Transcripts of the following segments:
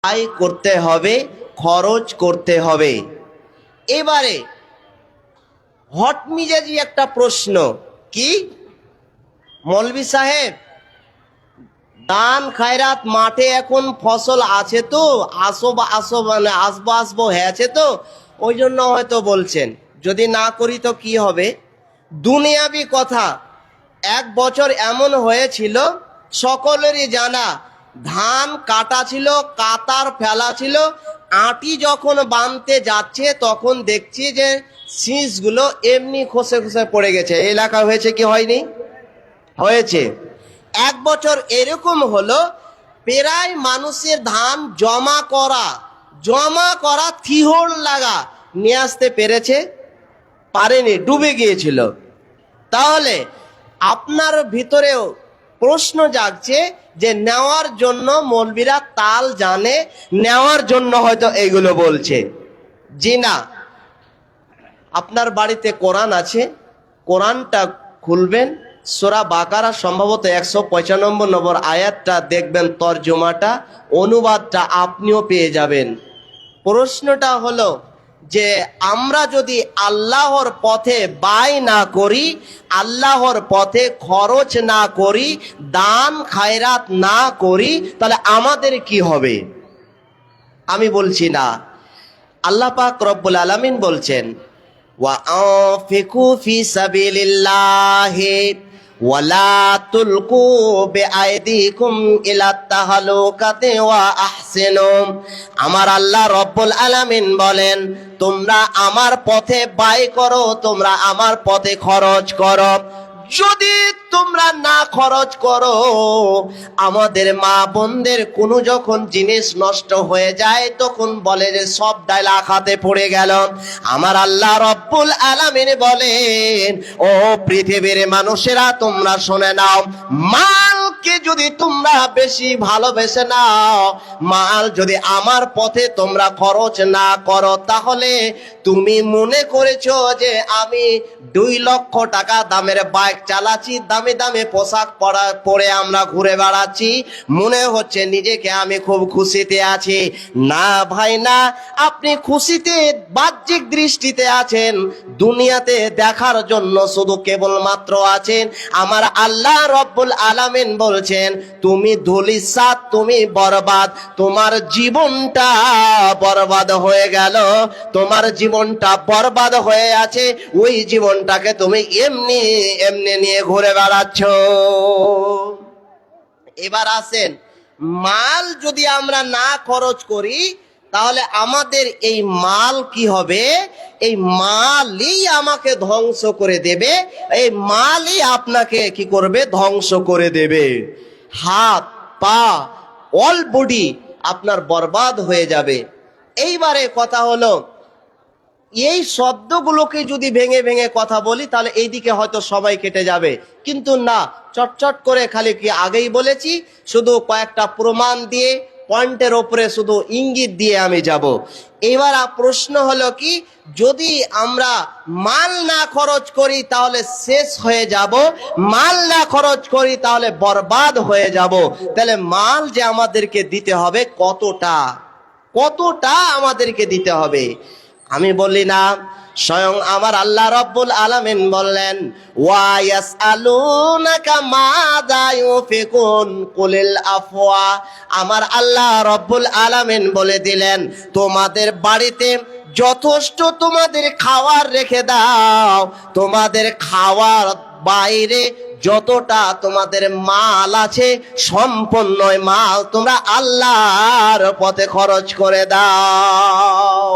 আয় করতে হবে, খরচ করতে হবে। এবারে হটমিজাজি একটা প্রশ্ন, কি মৌলভী সাহেব দান খায়রাত মাঠে এখন ফসল আছে তো, আসবো হয়েছে তো, ওই জন্য হয়তো বলছেন। যদি না করি তো কি হবে? দুনিয়াবি কথা। এক বছর এমন হয়েছিল, সকলেরই জানা, ধান কাটা ছিল, কাতার ফেলা ছিল, আটি যখন বাঁধতে যাচ্ছে তখন দেখছি যে শীষগুলো এমনি খসে খসে পড়ে গেছে। এলাকা হয়েছে কি হয়নি? হয়েছে। এক বছর এরকম হলো, প্রায় মানুষের ধান জমা করা থিহড় লাগা নিয়ে আসতে পেরেছে? পারেনি, ডুবে গিয়েছিল। তাহলে আপনার ভিতরেও প্রশ্ন জাগছে যে নেওয়ার জন্য মৌলবীরা তাল জানে, নেওয়ার জন্য হয়তো এইগুলো বলছে। জি না, আপনার বাড়িতে কোরআন আছে, কোরআনটা খুলবেন, সূরা বাকারা সম্ভবত 195 নম্বর আয়াতটা দেখবেন, তরজমাটা, অনুবাদটা আপনিও পেয়ে যাবেন। প্রশ্নটা হলো যে আমরা যদি আল্লাহর পথে ব্যয় না করি, আল্লাহর পথে খরচ না করি, দান খায়রাত না করি, তাহলে আমাদের কি হবে? আমি বলছি না, আল্লাহ পাক রব্বুল আলামিন বলছেন, ওয়া আনফিকু ফি সাবিলিল্লাহি ওয়ালা তুলকু বিআইদিকুম ইলা তাহলুকাতি ওয়া আহসিনু। আমার আল্লাহ রব্বুল আলামিন বলেন, তোমরা আমার পথে ব্যয় করো, তোমরা আমার পথে খরচ করো। যদি তোমরা না খরচ করো, আমাদের মা বোনদের কোনো যখন জিনিস নষ্ট হয়ে যায় তখন বলে যে সব ডালা খাতে পড়ে গেল। আমার আল্লাহ রব্বুল আলামিন বলেন, ও পৃথিবীর মানুষেরা তোমরা শুনে নাও, মালকে যদি তোমরা বেশি ভালোবেসে নাও, মাল যদি আমার পথে তোমরা খরচ না করো, তাহলে তুমি মনে করেছো যে আমি 2 লক্ষ টাকা দামের বাইক চালাচ্ছি, দামি দামি পোশাক পরে আমরা ঘুরে বেড়াচ্ছি, মনে হচ্ছে নিজেকে আমি খুব খুশিতে আছি। না ভাই না, আপনি খুশিতে বাহ্যিক দৃষ্টিতে আছেন, দুনিয়াতে দেখার জন্য শুধু কেবলমাত্র আছেন। আমার আল্লাহ রব্বুল আলামিন বলছেন, তুমি ধুলিসাৎ, তুমি বরবাদ, তোমার জীবনটা বরবাদ হয়ে গেল, তোমার জীবনটা বরবাদ হয়ে আছে, ওই জীবনটাকে তুমি এমনি এমনি নিয়ে ঘুরে বেড়াচ্ছ। এবার আসেন, মাল যদি আমরা না খরচ করি তাহলে আমাদের এই মাল কি হবে? এই মালই আমাকে ধ্বংস করে দেবে, এই মালই আপনাকে কি করবে? ধ্বংস করে দেবে। হাত পা অল বডি আপনার বরবাদ হয়ে যাবে। এইবারে কথা হলো, এই শব্দগুলোকে যদি ভেঙে ভেঙে কথা বলি তাহলে এইদিকে হয়তো সবাই কেটে যাবে, কিন্তু না, চটচট করে খালি কি আগেই বলেছি, শুধু কয়েকটা প্রমাণ দিয়ে, পয়েন্টের ওপরে শুধু ইঙ্গিত দিয়ে আমি যাব। এবার প্রশ্ন হলো কি, যদি আমরা মাল না খরচ করি তাহলে শেষ হয়ে যাব, মাল না খরচ করি তাহলে বরবাদ হয়ে যাব। তাহলে মাল যে আমাদেরকে দিতে হবে, কতটা আমাদেরকে দিতে হবে? আমি বলি না, স্বয়ং আমার আল্লাহ রব্বুল আলামিন বললেন, ওয়া ইয়াসআলুনাকা মাযা ইউফিকুন কুলিল আফওয়া। আমার আল্লাহ রব্বুল আলামিন বলে দিলেন, তোমাদের বাড়িতে যথেষ্ট তোমাদের খাওয়ার রেখে দাও, তোমাদের খাওয়ার বাইরে যতটা তোমাদের মাল আছে, সম্পূর্ণ মাল তোমরা আল্লাহর পথে খরচ করে দাও।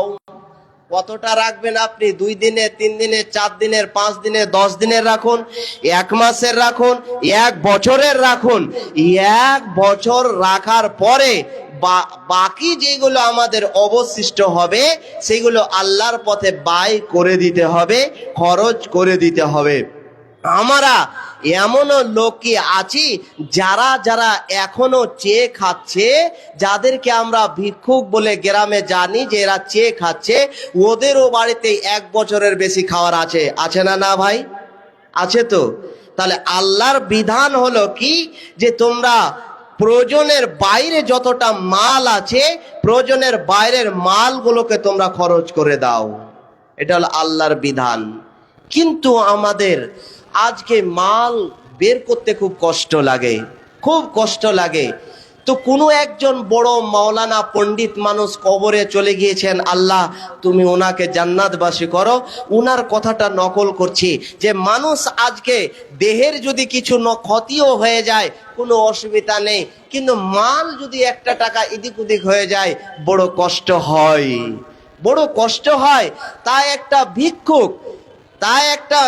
কতটা রাখবেন আপনি? 2 দিনের, 3 দিনের, 4 দিনের, 5 দিনের, 10 দিনের রাখুন, 1 মাসের রাখুন, 1 বছরের রাখুন। 1 বছর রাখার পরে বাকি যেগুলো আমাদের অবশিষ্ট হবে সেগুলো আল্লাহর পথে ব্যয় করে দিতে হবে, খরচ করে দিতে হবে। আমরা এমনও লোক কি আছি যারা এখনো চেয়ে খাচ্ছে, যাদেরকে আমরা ভিক্ষুক বলে গ্রামে জানি যে এরা চেয়ে খাচ্ছে, ওদেরও বাড়িতে 1 বছরের বেশি খাওয়ার আছে না? না ভাই, আছে তো। তাহলে আল্লাহর বিধান হলো কি, যে তোমরা প্রয়োজনের বাইরে যতটা মাল আছে প্রয়োজনের বাইরের মালগুলোকে তোমরা খরচ করে দাও। এটা হলো আল্লাহর বিধান। কিন্তু আমাদের আজকে মাল বের করতে খুব কষ্ট লাগে, খুব কষ্ট লাগে। তো কোনো একজন বড় মাওলানা পণ্ডিত মানুষ কবরে চলে গিয়েছেন, আল্লাহ তুমি ওনাকে জান্নাতবাসী করো। উনার কথাটা নকল করছি যে মানুষ আজকে দেহের যদি কিছু ক্ষতিও হয়ে যায় কোনো অসুবিধা নেই, কিন্তু মাল যদি একটা টাকা এদিক ওদিক হয়ে যায় বড় কষ্ট হয়, বড় কষ্ট হয়। তাই একটা ভিক্ষুক, তাই একটা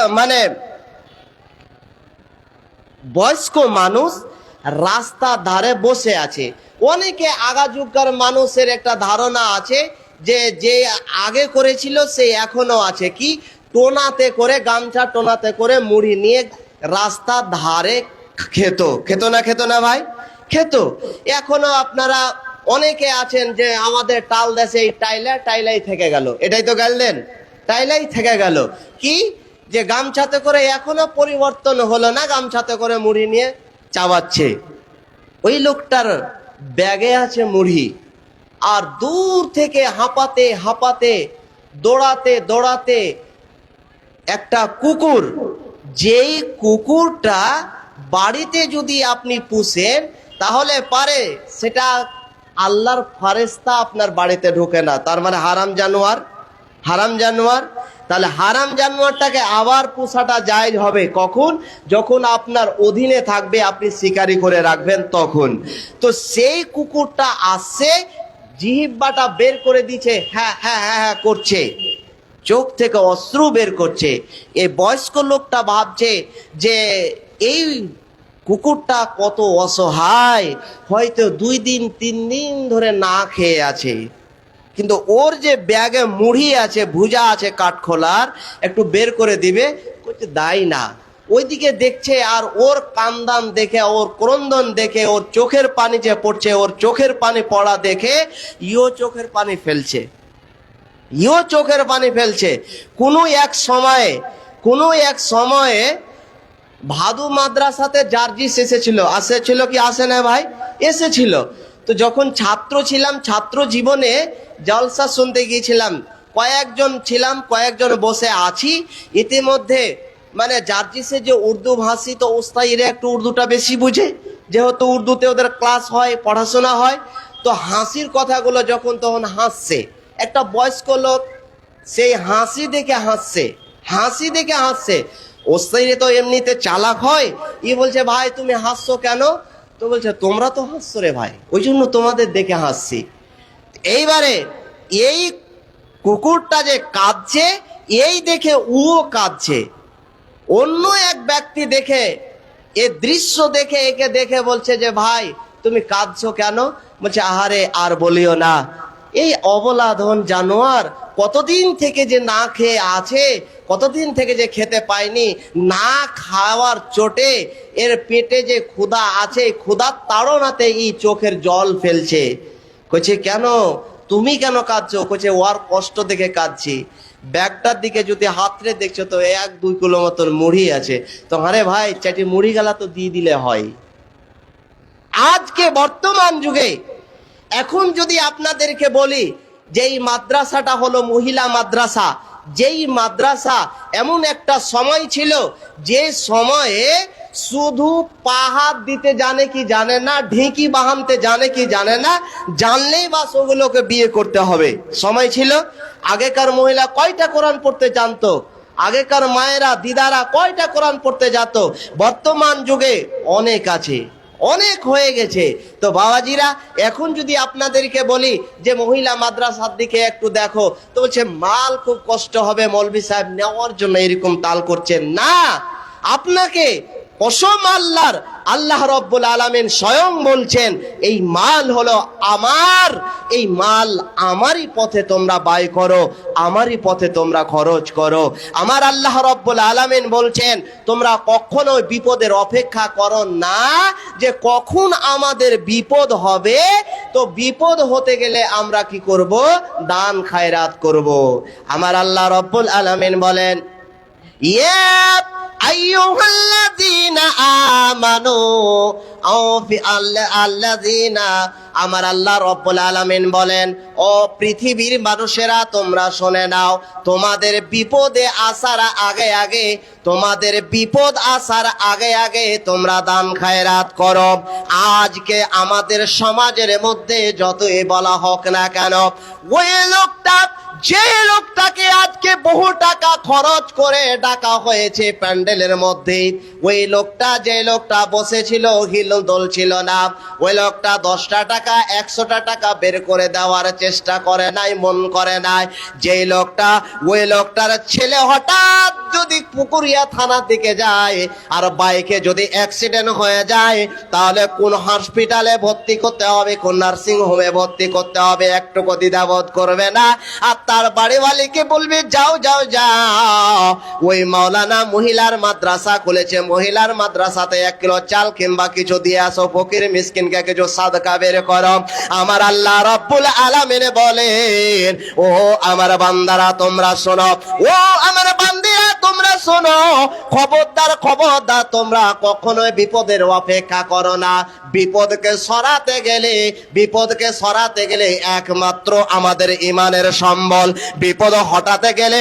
বয়স্ক মানুষ রাস্তার ধারে বসে আছে। অনেকে আগাযুগকার মানুষের একটা ধারণা আছে যে যে আগে করেছিল সে এখনো আছে, কি টোনাতে করে, গামছা টোনাতে করে মুড়ি নিয়ে রাস্তার ধারে খেত না ভাই, খেত। এখনো আপনারা অনেকে আছেন যে আমাদের টাল দেশে এই টাইলাই থেকে গেল, এটাই তো গেলেন, টাইলাই থেকে গেল, কি যে গামছাতে করে এখনো পরিবর্তন হলো না, গামছাতে করে মুড়ি নিয়ে চাবাচ্ছে। ওই লোকটার ব্যাগে আছে মুড়ি, আর দূর থেকে হাঁপাতে হাঁপাতে দৌড়াতে দৌড়াতে একটা কুকুর, যেই কুকুরটা বাড়িতে যদি আপনি পুষেন তাহলে পারে সেটা আল্লাহর ফারেস্তা আপনার বাড়িতে ঢোকে না, তার মানে হারাম জানোয়ার, হারাম জানোয়ার। তাহলে হারাম জানোয়ারটাকে আবার পোষাটা জায়েজ হবে কখন? যখন আপনার অধীনে থাকবে, আপনি শিকারি করে রাখবেন তখন। তো সেই কুকুরটা আসছে, জিহ্বাটা বের করে দিচ্ছে, হ্যাঁ হ্যাঁ হ্যাঁ হ্যাঁ করছে, চোখ থেকে অশ্রু বের করছে। এই বয়স্ক লোকটা ভাবছে যে এই কুকুরটা কত অসহায়, হয়তো 2 দিন 3 দিন ধরে না খেয়ে আছে, কিন্তু ওর যে ব্যাগে মুড়ি আছে, ভুজা আছে কাঠখোলার, একটু বের করে দিবে, দায় না। ওইদিকে দেখছে, আর ওর কান্দান দেখে, ওর ক্রন্দন দেখে, ওর চোখের পানি যে পড়ছে, ওর চোখের পানি পড়া দেখে ইও চোখের পানি ফেলছে, ইও চোখের পানি ফেলছে। কোনো এক সময়ে ভাদু মাদ্রাসাতে জার্জিস এসেছিল কি আসে না ভাই? এসেছিল। তো যখন ছাত্র ছিলাম, ছাত্র জীবনে জলসা শুনতে গিয়েছিলাম, কয়েকজন বসে আছি। ইতিমধ্যে জার্জিসে যে উর্দু ভাষী, তো ওস্তাইরা একটু উর্দুটা বেশি বুঝে, যেহেতু উর্দুতে ওদের ক্লাস হয়, পড়াশোনা হয়। তো হাসির কথাগুলো যখন তখন হাসছে, একটা বয়স্ক লোক সেই হাসি দেখে হাসছে। ওস্তাইরে তো এমনিতে চালাক হয়, বলছে ভাই তুমি হাসছো কেন? তো বলছে তোমরা তো হাসছো রে ভাই, ওই জন্য তোমাদের দেখে হাসছি। এইবারে এই কুকুরটা যে কাঁদছে, এই দেখে ও কাঁদছে। অন্য এক ব্যক্তি দেখে, এ দৃশ্য দেখে, একে দেখে বলছে যে ভাই তুমি কাঁদছো কেন? বলছে আহারে আর বলিও না, এই অবলাধন জানোয়ার কতদিন থেকে যে না খেয়ে আছে, কতদিন থেকে যে খেতে পায়নি, না খাওয়ার চোটে এর পেটে যে ক্ষুধা আছে, ক্ষুধার তাড়নাতে এই চোখের জল ফেলছে। কইছে কেন, তুমি কেন কাঁদছো? কইছে ওর কষ্ট দেখে কাঁদছি। ব্যাগটার দিকে যদি হাতরে দেখছো তো 1-2 কিলো মতন মুড়ি আছে, তো আরে ভাই চাটি মুড়ি গালা তো দিয়ে দিলে হয়। আজকে বর্তমান যুগে এখন যদি আপনাদেরকে বলি যে এই মাদ্রাসাটা হলো মহিলা মাদ্রাসা, যেই মাদ্রাসা এমন একটা সময় ছিল যে সময়ে শুধু পাহাড় দিতে জানে কি জানে না, ঢেঁকি বাহামতে জানে কি জানে না, জানলেই বাস ওগুলোকে বিয়ে করতে হবে সময় ছিল। আগেকার মহিলা কয়টা কোরআন পড়তে জানতো? আগেকার মায়েরা দিদারা কয়টা কোরআন পড়তে যেত? বর্তমান যুগে অনেক আছে, অনেক হয়ে গেছে। তো বাবাজিরা, এখন যদি আপনাদেরকে বলি যে মহিলা মাদ্রাসার দিকে একটু দেখো, তো বলছে মাল খুব কষ্ট হবে মৌলভী সাহেব নেওয়ার জন্য এরকম তাল করছেন না। আপনাকে কসম আল্লাহ রব্বুল আলামিন স্বয়ং বলছেন এই মাল হলো আমার, এই মাল আমারই পথে তোমরা ব্যয় করো, আমারই পথে তোমরা খরচ করো। আমার আল্লাহ রব্বুল আলামিন বলছেন তোমরা কখনো বিপদের অপেক্ষা করো না যে কখন আমাদের বিপদ হবে। তো বিপদ হতে গেলে আমরা কি করব? দান খায়রাত করব। আমার আল্লাহ রব্বুল আলামিন বলেন ইয়া আইয়ুহাল্লাযীনা আমানু আল্লাযীনা, আমার আল্লাহ রব্বুল আলামিন বলেন, ও পৃথিবীর মানুষেরা তোমরা শুনে নাও, তোমাদের বিপদে আসার আগে আগে, তোমাদের বিপদ আসার আগে আগে তোমরা দান খায়রাত করো। আজকে আমাদের সমাজের মধ্যে যতই বলা হোক না কেন, ওই লোকটা, যে লোকটাকে আজকে বহু টাকা খরচ করে ডাকা হয়েছে প্যান্ডেলের মধ্যে, ওই লোকটা, যে লোকটা বসেছিল হিলদোল ছিল না, ওই লোকটা 10টা টাকা 100টা টাকা বের করে দেওয়ার চেষ্টা করে নাই, মন করে নাই। যেই লোকটা, ওই লোকটার ছেলে হঠাৎ যদি পুকুরিয়া থানা দিকে যায় আর বাইকে যদি অ্যাক্সিডেন্ট হয়ে যায়, তাহলে কোন হসপিটালে ভর্তি করতে হবে, কোন নার্সিং হোমে ভর্তি করতে হবে, একটুকু দ্বিধাবোধ করবে না। আর তার বাড়িওয়ালিকে বলবে, যাও যাও যাও, ওই মাওলানা মহিলার মাদ্রাসা খুলেছে, মহিলার মাদ্রাসাতে 1 কিলো চাল কিংবা কিছু দিয়ে আসো, ফকির মিসকিনকে কিছু সাদকা বের করো। আমার আল্লাহ রব্বুল আলামিন বলেন, ও আমার বান্দারা তোমরা শোনো, ও আমার বান্দিরা তোমরা শোনো, খবরদার খবরদার, তোমরা কখনোই বিপদের অপেক্ষা করো না। বিপদকে সরাতে গেলে, বিপদকে সরাতে গেলে একমাত্র আমাদের ইমানের সম্বল। বিপদ হটাতে গেলে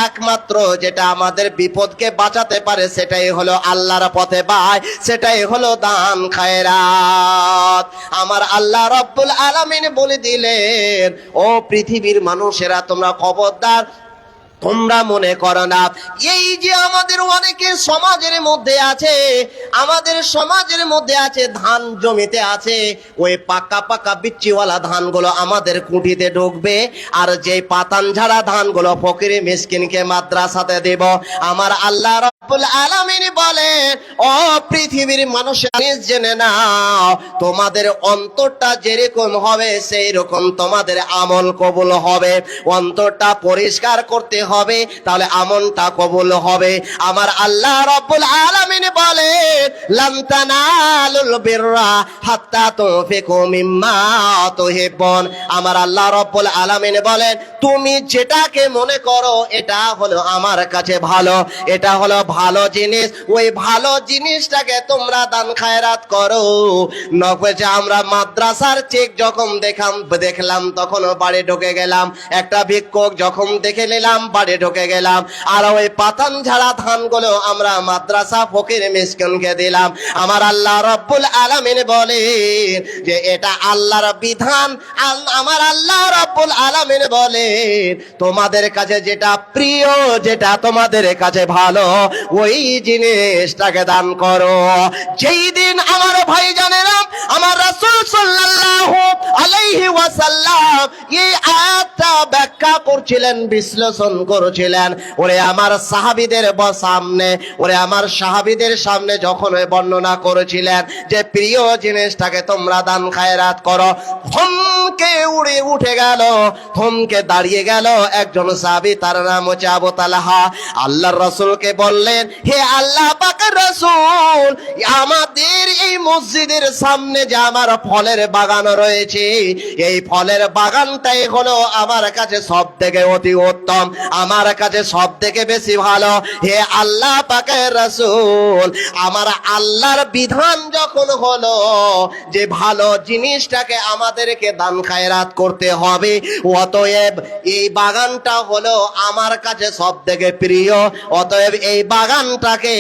একমাত্র যেটা আমাদের বিপদকে বাঁচাতে পারে সেটাই হলো আল্লাহর পথে ব্যয়, সেটাই হলো দান খায়রাত। আমার আল্লাহ রব্বুল আলামিন বলে দিলেন, ও পৃথিবীর মানুষেরা তোমরা খবরদার, তোমরা মনে করো না এই যে আমাদের অনেকে সমাজের মধ্যে আছে, আমাদের সমাজের মধ্যে আছে, ধান জমিতে আছে, ওই পাকা পাকা বিচ্ছিওয়ালা ধানগুলো আমাদের কুটিতে ঢুকবে, আর যে পাতান ঝাড়া ধানগুলো ফকির মিসকিনকে মাদ্রাসাতে দেব। আমার আল্লাহ রব্বুল আলামিন বলেন, ও পৃথিবীর মানুষেরা জেনে নাও, তোমাদের অন্তরটা যেরকম হবে সেই রকম তোমাদের আমল কবুল হবে। অন্তরটা পরিষ্কার করতে হবে, তাহলে আমলটা কবুল হবে। আমার আল্লাহ রব্বুল আলামিন বলেন, লান তানালুল বিররা হাত্তা তুনফিকু মিম্মা তুহিব্বুন। আমার আল্লাহ রব্বুল আলামিন বলেন, তুমি যেটাকে মনে করো এটা হলো আমার কাছে ভালো, এটা হলো ভালো জিনিস, ওই ভালো জিনিসটাকে তোমরা দান খায়রাত করো। নকশা আমরা মাদ্রাসার চেক যখন দেখলাম তখন বাড়ি ঢুকে গেলাম, একটা ভিক্ষুক যখন দেখে নিলাম বাড়ি ঢুকে গেলাম, আর ওই পাতান ঝাড়া ধানগুলো আমরা মাদ্রাসা ফকির মিসকিনকে দিলাম। আমার আল্লাহ রব্বুল আলামিন বলেন যে এটা আল্লাহর বিধান। আমার আল্লাহ রব্বুল আলামিন বলেন, তোমাদের কাছে যেটা প্রিয়, যেটা তোমাদের কাছে ভালো, ওই জিনিসটাকে দান করো। যেই দিন আমার ভাই জানেরা, আমার রাসূল সাল্লাল্লাহু আলাইহি ওয়াসাল্লাম এই আয়াতটা ব্যাখ্যা করছিলেন, বিশ্লেষণ করছিলেন, ওরে আমার সাহাবীদের সামনে, ওরে আমার সাহাবীদের সামনে যখন বর্ণনা করেছিলেন যে প্রিয় জিনিসটাকে তোমরা দান খায়রাত করো, থমকে উড়ে উঠে গেল, থমকে দাঁড়িয়ে গেল একজন সাহাবী, তার নাম হচ্ছে আবু তালহা। আল্লাহর রাসূলকে বললেন, হে আল্লাহ পাকের রাসূল, আমাদের এই মসজিদের সামনে যে আমার ফলের বাগান রয়েছে, এই ফলের বাগানটাই হলো আমার কাছে সব থেকে অতি উত্তম, আমার কাছে সব থেকে বেশি ভালো। হে আল্লাহ পাকের রাসূল, আমার আল্লাহর বিধান যখন হলো যে ভালো জিনিসটাকে আমাদেরকে দান খায়রাত করতে হবে, অতএব এই বাগানটা হলো আমার কাছে সব থেকে প্রিয়, অতএব এই বাগানটাকে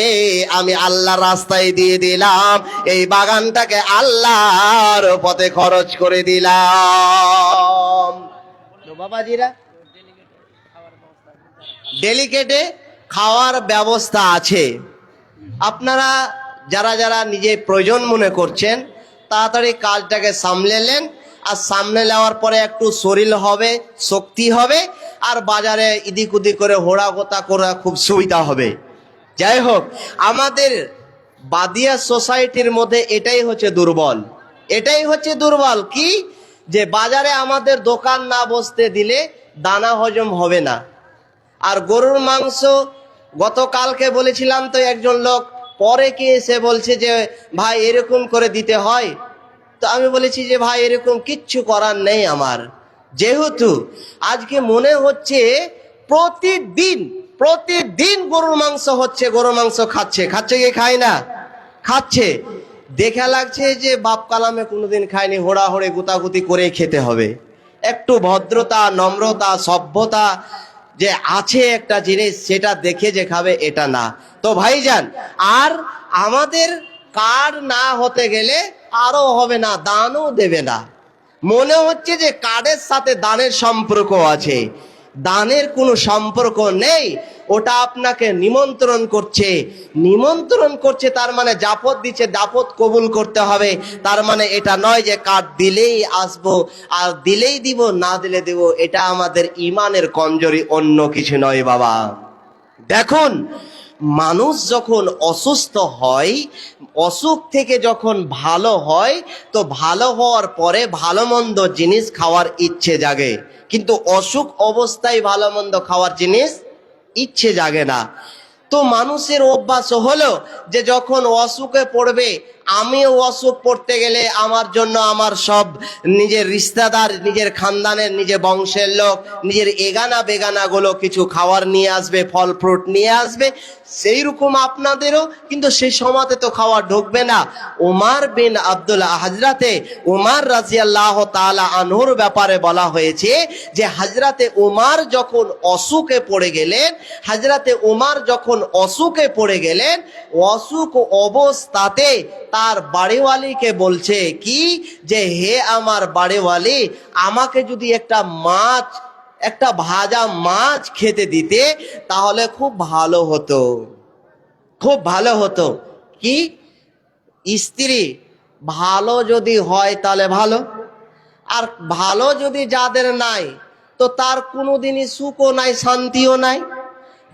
আমি আল্লাহর রাস্তায় দিয়ে দিলাম, এই বাগানটাকে আল্লাহর পথে খরচ করে দিলাম। বাবাজিরা, ডেলিকেটে খাওয়ার ব্যবস্থা আছে। আপনারা যারা যারা নিজে প্রয়োজন মনে করছেন তাড়াতাড়ি কাজটাকে সামলেলেন, আর সামনে নেওয়ার পরে একটু শরীর হবে, শক্তি হবে, আর বাজারে ইদিক উদিক করে হোড়াগোতা করা খুব সুবিধা হবে। যাই হোক, আমাদের বাদিয়া সোসাইটির মধ্যে এটাই হচ্ছে দুর্বল, এটাই হচ্ছে দুর্বল কি, যে বাজারে আমাদের দোকান না বসতে দিলে দানা হজম হবে না। আর গরুর মাংস গতকালকে বলেছিলাম, তো একজন লোক পরে কি এসে বলছে যে ভাই এরকম করে দিতে হয়। তো আমি বলেছি যে ভাই এরকম কিচ্ছু করার নেই আমার, যেহেতু আজকে মনে হচ্ছে প্রতিদিন প্রতিদিন গরুর মাংস হচ্ছে, গরুর মাংস খাচ্ছে, খাচ্ছে কি খায় না? খাচ্ছে। দেখা লাগছে যে বাপ কালামে কোনোদিন খায়নি, হোড়াহড়ে গুতাগুতি করে খেতে হবে। একটু ভদ্রতা, নম্রতা, সভ্যতা যে আছে একটা জিনিস, সেটা দেখে যে খাবে এটা না। তো ভাইজান, আর আমাদের কার্ড না হতে গেলে আরো হবে না, দানও দেবে না। মনে হচ্ছে যে কার্ডের সাথে দানের সম্পর্ক আছে, দানের কোনো সম্পর্ক নেই। ওটা আপনাকে নিমন্ত্রণ করছে, নিমন্ত্রণ করছে তার মানে জাপত দিচ্ছে, জাপত কবুল করতে হবে। তার মানে এটা নয় যে কার্ড দিলেই আসবো আর দিলেই দিব, না দিলে দেব। এটা আমাদের ইমানের কমজোরি, অন্য কিছু নয় বাবা। দেখুন, মানুষ যখন অসুস্থ হয়, অসুখ থেকে যখন ভালো হয়, তো ভালো হওয়ার পরে ভালো মন্দ জিনিস খাওয়ার ইচ্ছে জাগে, কিন্তু অসুখ অবস্থায় ভালো মন্দ খাওয়ার জিনিস ইচ্ছে জাগে না। তো মানুষের অভ্যাস হলো যে যখন অসুখে পড়বে, আমিও অসুখ পড়তে গেলে আমার জন্য আমার সব নিজের রিশতেদার, নিজের খানদানের, নিজের বংশের লোক, নিজের এগানা বেগানা গুলো কিছু খাওয়ার নিয়ে আসবে, ফল ফ্রুট নিয়ে আসবে। সেই রকম আপনাদেরও, কিন্তু সেই সময়তে তো খাওয়া ঢুকবে না। উমার বিন আব্দুল্লাহ, হযরতে উমার রাদিয়াল্লাহু তাআলা আনহুর ব্যাপারে বলা হয়েছে যে হযরতে উমার যখন অসুখে পড়ে গেলেন, হযরতে উমার যখন অসুখে পড়ে গেলেন, অসুখ অবস্থাতে তার বাড়িওয়ালিকে বলছে কি যে হে আমার বাড়িওয়ালি, আমাকে যদি একটা মাছ, একটা ভাজা মাছ খেতে দিতে তাহলে খুব ভালো হতো, খুব ভালো হতো। কি স্ত্রী ভালো যদি হয় তাহলে ভালো, আর ভালো যদি যাদের নাই তো তার কোনোদিনই সুখও নাই, শান্তিও নাই।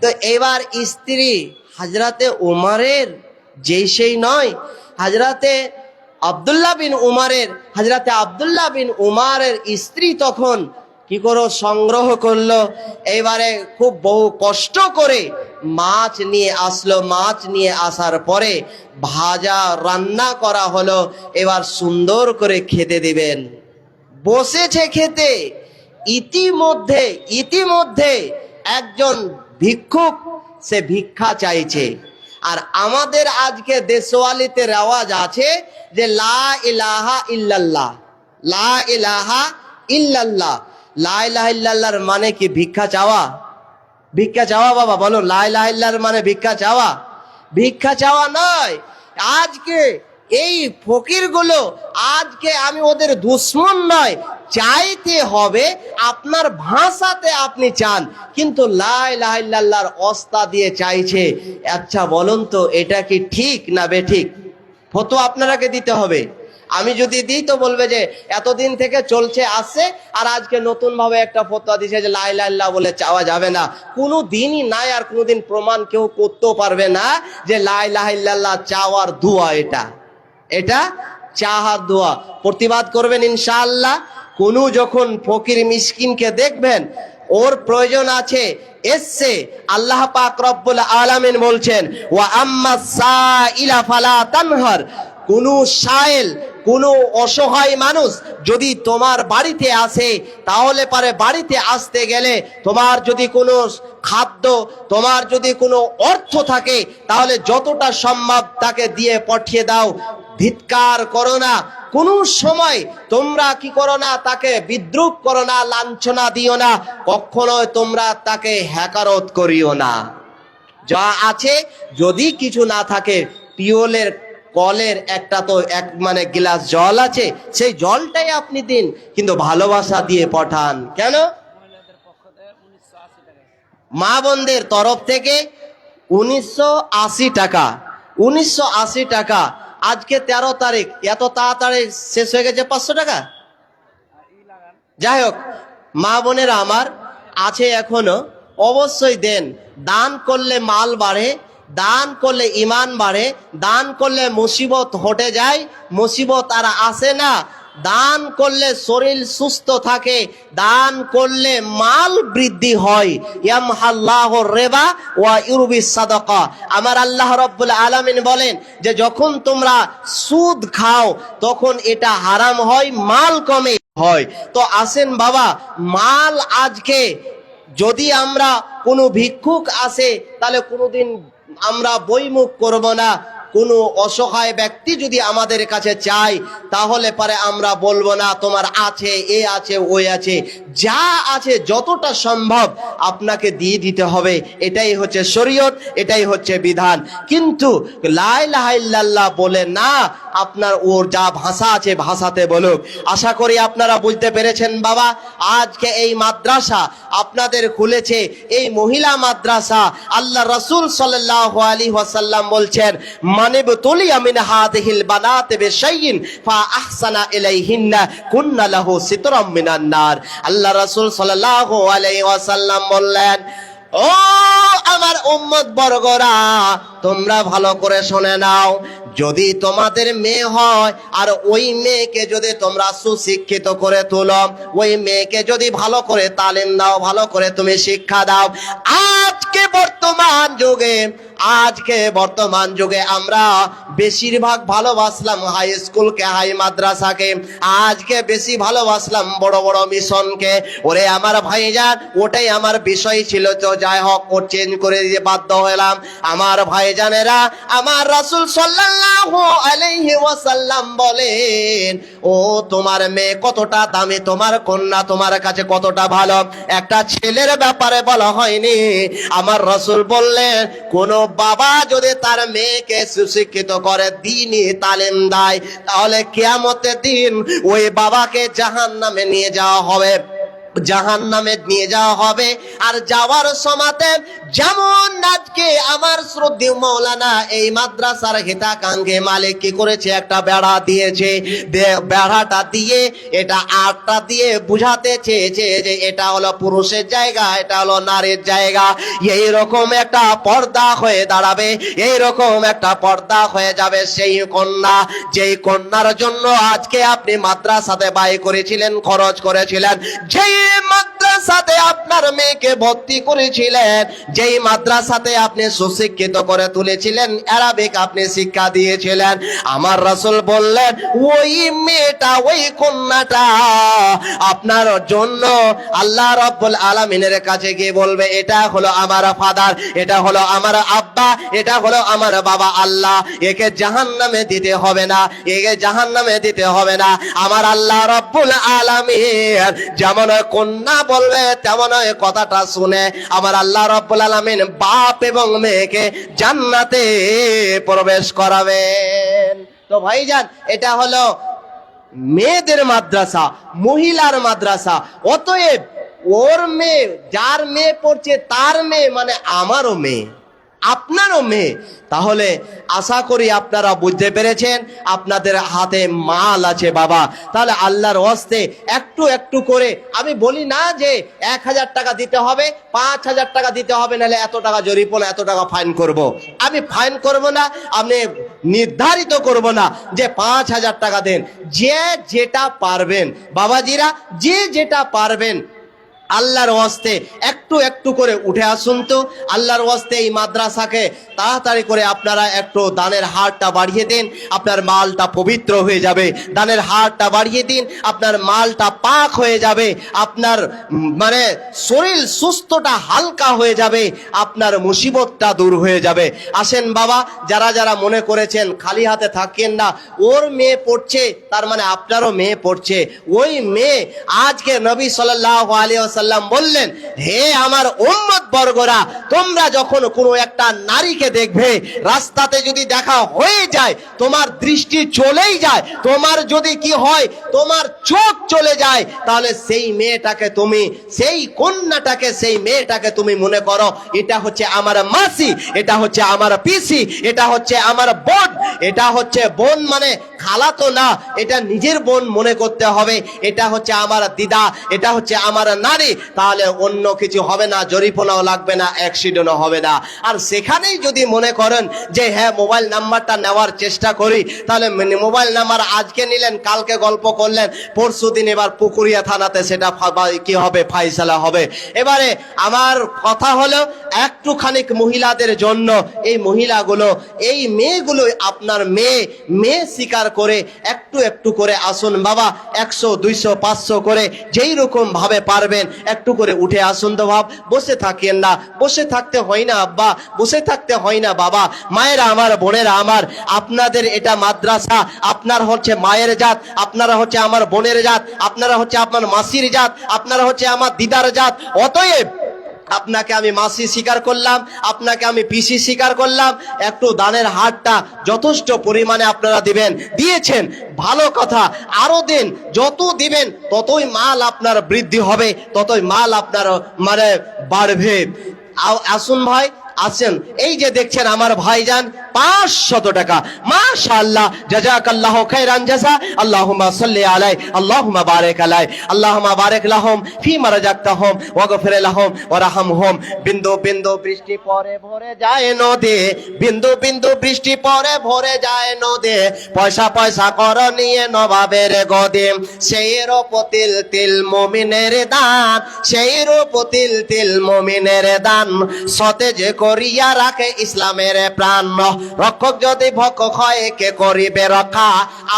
তো এবার স্ত্রী হযরতে উমারের যেই সেই নয়, হযরতে আব্দুল্লাহ বিন উমারের, হযরতে আব্দুল্লাহ বিন উমারের স্ত্রী তখন কি করো সংগ্রহ করলো, এবারে খুব বহু কষ্ট করে মাছ নিয়ে আসলো। মাছ নিয়ে আসার পরে ভাজা রান্না করা হলো, এবার সুন্দর করে খেতে দিবেন। বসেছে খেতে, ইতিমধ্যে ইতিমধ্যে একজন ভিক্ষুক সে ভিক্ষা চাইছে। আর আমাদের আজকে দেশওয়ালিতে রেওয়াজ আছে যে লা ইলাহা ইল্লাল্লাহ, লা ইলাহা ইল্লাল্লাহ। লা ইলাহা ইল্লাল্লাহর মানে কি ভিক্ষা চাওয়া? ভিক্ষা চাওয়া বাবা, বলো লা ইলাহা ইল্লাল্লাহর মানে ভিক্ষা চাওয়া? ভিক্ষা চাওয়া নয়। আজকে এই ফকিরগুলো, আজকে আমি ওদের দুশ্মন নয়, চাইতে হবে আপনার ভাষাতে আপনি চান, কিন্তু লা ইলাহা ইল্লাল্লাহর অস্তা দিয়ে চাইছে। আচ্ছা বলুন তো, এটা কি ঠিক না বেঠিক? ফতোয়া আপনারাকে দিতে হবে। আমি যদি দিই তো বলবে যে এতদিন থেকে চলছে আসছে, আর আজকে নতুন ভাবে একটা ফতোয়া দিছে যে লা ইলাহা ইল্লাল্লাহ বলে চাওয়া যাবে না। কোনো দিনই নাই, আর কোনোদিন প্রমাণ কেউ করতেও পারবে না যে লা ইলাহা ইল্লাল্লাহ চাওয়ার দোয়া। এটা এটা চাহার দোয়া। প্রতিবাদ করবেন ইনশাআল্লাহ। কোনো যখন ফকির মিসকিনকে দেখবেন ওর প্রয়োজন আছে, এসছে, আল্লাহ পাক রব্বুল আলামিন বলছেন ওয়া আম্মা সাইলা ফালা তানহার। কোনো সাইল, কোনো অসহায় মানুষ যদি তোমার বাড়িতে আসে, তাহলে পারে বাড়িতে আসতে গেলে তোমার যদি কোনো খাদ্য, তোমার যদি কোনো অর্থ থাকে, তাহলে যতটা সম্ভব তাকে দিয়ে পাঠিয়ে দাও। ধিক্কার করো না, কোনো সময় তোমরা কি করো না, তাকে বিদ্রুপ করো না, লাঞ্ছনা দিও না, কখনোই তোমরা তাকে হ্যাকারত করিও না। যা আছে, যদি কিছু না থাকে, টিউবওয়েলের কলের একটা তো এক মানে গ্লাস জল আছে, সেই জলটাই আপনি দিন, কিন্তু ভালোবাসা দিয়ে পাঠান। কেন? মা বোনদের তরফ থেকে 1980 টাকা, 1980 টাকা। আজকে 13 তারিখ, এত তাড়াতাড়ি শেষ হয়ে গেছে 500 টাকা। যাই হোক, মা বোনেরা আমার আছে এখনো, অবশ্যই দেন। দান করলে মাল বাড়ে, দান করলে ইমান বাড়ে, দান করলে মুসিবত হটে যায়, মুসিবত আর আসে না। দান করলে শরীর সুস্থ থাকে, দান করলে মাল বৃদ্ধি হয়। ইয়ামহাল্লাহুর রিবা ওয়া ইউরবিস সাদাকা। আমার আল্লাহ রাব্বুল আলামিন বলেন যে যখন তোমরা সুদ খাও তখন এটা হারাম হয়, মাল কমে হয়। তো আসেন বাবা, মাল আজকে যদি আমরা কোনো ভিক্ষুক আসে তাহলে কোনোদিন আমরা বইমুখ করব না। কোনো অসহায় ব্যক্তি যদি আমাদের কাছে চায় তাহলে পারে আমরা বলবো না তোমার আছে, এ আছে, ওই আছে, যা আছে যতটা সম্ভব আপনাকে দিয়ে দিতে হবে। এটাই হচ্ছে শরীয়ত, এটাই হচ্ছে বিধান। কিন্তু লা ইলাহা ইল্লাল্লাহ বলে না, আপনার ওর যা ভাষা আছে ভাষাতে বলুক। আশা করি আপনারা বুঝতে পেরেছেন বাবা। আজকে এই মাদ্রাসা আপনাদের খুলেছে, এই মহিলা মাদ্রাসা। আল্লাহ রাসূল সাল্লাল্লাহু আলাইহি ওয়াসাল্লাম বলছেন, মানিবতুলিয়া মিন হাযিহিল বানাতি বিশাইইন ফা আহসানা ইলাইহিন্না কুন্না লাহু সিতরাম মিনান নার। আল্লাহ রাসূল সাল্লাল্লাহু আলাইহি ওয়াসাল্লাম বললেন, ও আমার উম্মত বর্গরা, তোমরা ভালো করে শুনে নাও, যদি তোমাদের মেয়ে হয় আর ওই মেয়েকে যদি তোমরা সুশিক্ষিত করে তোলো, ওই মেয়েকে যদি ভালো করে তালিম দাও, ভালো করে তুমি শিক্ষা দাও, আজকে বর্তমান যুগে আমরা বেশিরভাগ ভালোবাসলাম হাই স্কুলকে, হাই মাদ্রাসাকে, আজকে বেশি ভালোবাসলাম বড় বড় মিশনকে। ওরে আমার ভাইজান, ওটাই আমার বিষয় ছিল, তো যাই হোক ও চেঞ্জ করে দিয়ে বাধ্য হলাম। আমার ভাইজানেরা, আমার রাসূল সাল্লাল্লাহু আলাইহি ওয়াসাল্লাম বলেন, ও তোমার মেয়ে কতটা দামি, তোমার কন্যা তোমার কাছে কতটা ভালো, একটা ছেলের ব্যাপারে বলা হয়নি। আমার রাসূল বললেন, কোন বাবা যদি তার মেয়েকে সুশিক্ষিত করে, দ্বীনি তালিম দেয়, তাহলে কিয়ামতের দিন ওই বাবাকে জাহান্নামে নিয়ে যাওয়া হবে, জাহান্নামে নিয়ে যাওয়া হবে। আর যাওয়ার সময়তে যেমন আজকে আমার শ্রদ্ধেয় মাওলানা এই মাদ্রাসার হিতাকাঙ্ক্ষী মালিক কি করেছে, একটা বেড়া দিয়েছে, বেড়াটা দিয়ে এটা আটটা দিয়ে বুঝাতে চেয়েছে যে এটা হলো পুরুষের জায়গা, এটা হলো নারীর জায়গা। এইরকম একটা পর্দা হয়ে দাঁড়াবে, এইরকম একটা পর্দা হয়ে যাবে সেই কন্যা, যেই কন্যার জন্য আজকে আপনি মাদ্রাসাতে ব্যয় করেছিলেন, খরচ করেছিলেন, যেই মাদ্রাসাতে আপনার মেয়েকে ভর্তি করেছিলেন, যেই মাদ্রাসাতে আপনি সুশিক্ষিত করে তুলেছিলেন, আরবিক আপনি শিক্ষা দিয়েছিলেন, আমার রাসূল বললেন ওই মেয়েটা, ওই কন্যাটা আপনার জন্য আল্লাহ রাব্বুল আলামিনের কাছে গিয়ে বলবে, এটা হলো আমার ফাদার, এটা হলো আমার আব্বা, এটা হলো আমার বাবা আল্লাহ, একে জাহান্নামে দিতে হবে না, একে জাহান্নামে দিতে হবে না। আমার আল্লাহ রাব্বুল আলামিন যেমন কন্যা বলবে তেমন কথাটা শুনে আমার আল্লাহ রাব্বুল আলামিন বাপ এবং মেয়েকে জান্নাতে প্রবেশ করাবেন। তো ভাইজান, এটা হলো মেয়েদের মাদ্রাসা, মহিলার মাদ্রাসা। অতএব ওর মেয়ে, যার মেয়ে পড়ছে তার মেয়ে মানে আমারও মেয়ে, আপনারও মেয়ে। তাহলে আশা করি আপনারা বুঝতে পেরেছেন, আপনাদের হাতে মাল আছে বাবা। তাহলে আল্লাহর ওয়াস্তে একটু একটু করে, আমি বলি না যে 1000 টাকা দিতে হবে, 5000 টাকা দিতে হবে, নাহলে এত টাকা জরিমানা, এত টাকা ফাইন করব। আমি ফাইন করব না, আপনি নির্ধারিত করব না যে 5000 টাকা দেন। যে যেটা পারবেন বাবাজিরা, যে যেটা পারবেন, আল্লাহর ওয়াস্তে একটু একটু করে উঠে আসুন তো। আল্লাহর ওয়াস্তে এই মাদ্রাসাকে তাড়াতাড়ি করে আপনারা একটু দানের হারটা বাড়িয়ে দিন, আপনার মালটা পবিত্র হয়ে যাবে। দানের হারটা বাড়িয়ে দিন, আপনার মালটা পাক হয়ে যাবে, আপনার মানে শরীর সুস্থটা হালকা হয়ে যাবে, আপনার মুসিবতটা দূর হয়ে যাবে। আসেন বাবা, যারা যারা মনে করেছেন খালি হাতে থাকেন না, ওর মেয়ে পড়ছে তার মানে আপনারও মেয়ে পড়ছে, ওই মেয়ে আজকে নবী সাল্লাল্লাহু আলাইহি ওয়াসাল্লাম বললেন, হে আমার উম্মত বর্গরা, তোমরা যখন কোনো একটা নারীকে দেখবে, রাস্তাতে যদি দেখা হয়ে যায়, তোমার দৃষ্টি চলেই যায়, তোমার যদি কি হয়, তোমার চোখ চলে যায়, তাহলে সেই মেয়েটাকে তুমি, সেই কন্যাটাকে, সেই মেয়েটাকে তুমি মনে করো এটা হচ্ছে আমার মাসি, এটা হচ্ছে আমার পিসি, এটা হচ্ছে আমার বোন। এটা হচ্ছে বোন মানে খালাতো না, এটা নিজের বোন মনে করতে হবে। এটা হচ্ছে আমার দিদা, এটা হচ্ছে আমার নারী। তাহলে অন্য কিছু হবে না, জরিমানাও লাগবে না, অ্যাক্সিডেন্টও হবে না। আর সেখানেই যদি মনে করেন যে হ্যাঁ মোবাইল নাম্বারটা নেওয়ার চেষ্টা করি, তাহলে মোবাইল নাম্বার আজকে নিলেন, কালকে গল্প করলেন, পরশু দিন এবার পুকুরিয়া থানাতে সেটা কি হবে, ফাইসালা হবে। এবারে আমার কথা হলো একটুখানি মহিলাদের জন্য, এই মহিলাগুলো, এই মেয়েগুলো আপনার মেয়ে স্বীকার করে একটু একটু করে আসুন বাবা, 100 200 500 করে যেই রকম ভাবে পারবেন একটু করে উঠে আসুন তো বাপ, বসে থাকেন না, বসে থাকতে হয় না আব্বা, বসে থাকতে হয় না বাবা। মায়েরা আমার, বোনেরা আমার, আপনাদের এটা মাদ্রাসা, আপনার হচ্ছে মায়ের জাত, আপনারা হচ্ছে আমার বোনের জাত, আপনারা হচ্ছে আপনার মাসির জাত, আপনারা হচ্ছে আমার দিদার জাত। অতএব আপনাকে আমি মাসি স্বীকার করলাম, আপনাকে আমি পিসি স্বীকার করলাম, একটু দানের হারটা যথেষ্ট পরিমাণে আপনারা দিবেন, দিয়েছেন ভালো কথা, আরো দিন, যত দিবেন ততই মাল আপনার বৃদ্ধি হবে, ততই মাল আপনার মানে বাড়বে। আসুন ভাই, আসেন। এই যে দেখছেন আমার ভাইজান 500 টাকা, মাশাআল্লাহ, জাযাকাল্লাহু খাইরান জাযা, আল্লাহুম্মা সাল্লি আলাই, আল্লাহুম্মা বারিক আলাই, আল্লাহুম্মা বারিক লাহুম ফীমা রাযাকতাহুম ওয়াগফির লাহুম ওয়ারহামহুম। বিন্দু বিন্দু বৃষ্টি পরে ভরে যায় নদী, বিন্দু বিন্দু বৃষ্টি পরে ভরে যায় নদী, পয়সা পয়সা কর নিয়ে নবাবের গদি, সেই রূপ তিল তিল মুমিনের দান, সেই রূপ তিল তিল মুমিনের দান, সতেজ করিয়া রাখে ইসলামের প্রাণ, রক্ষক যদি ভক্ষক হয় কে করিবে রক্ষা,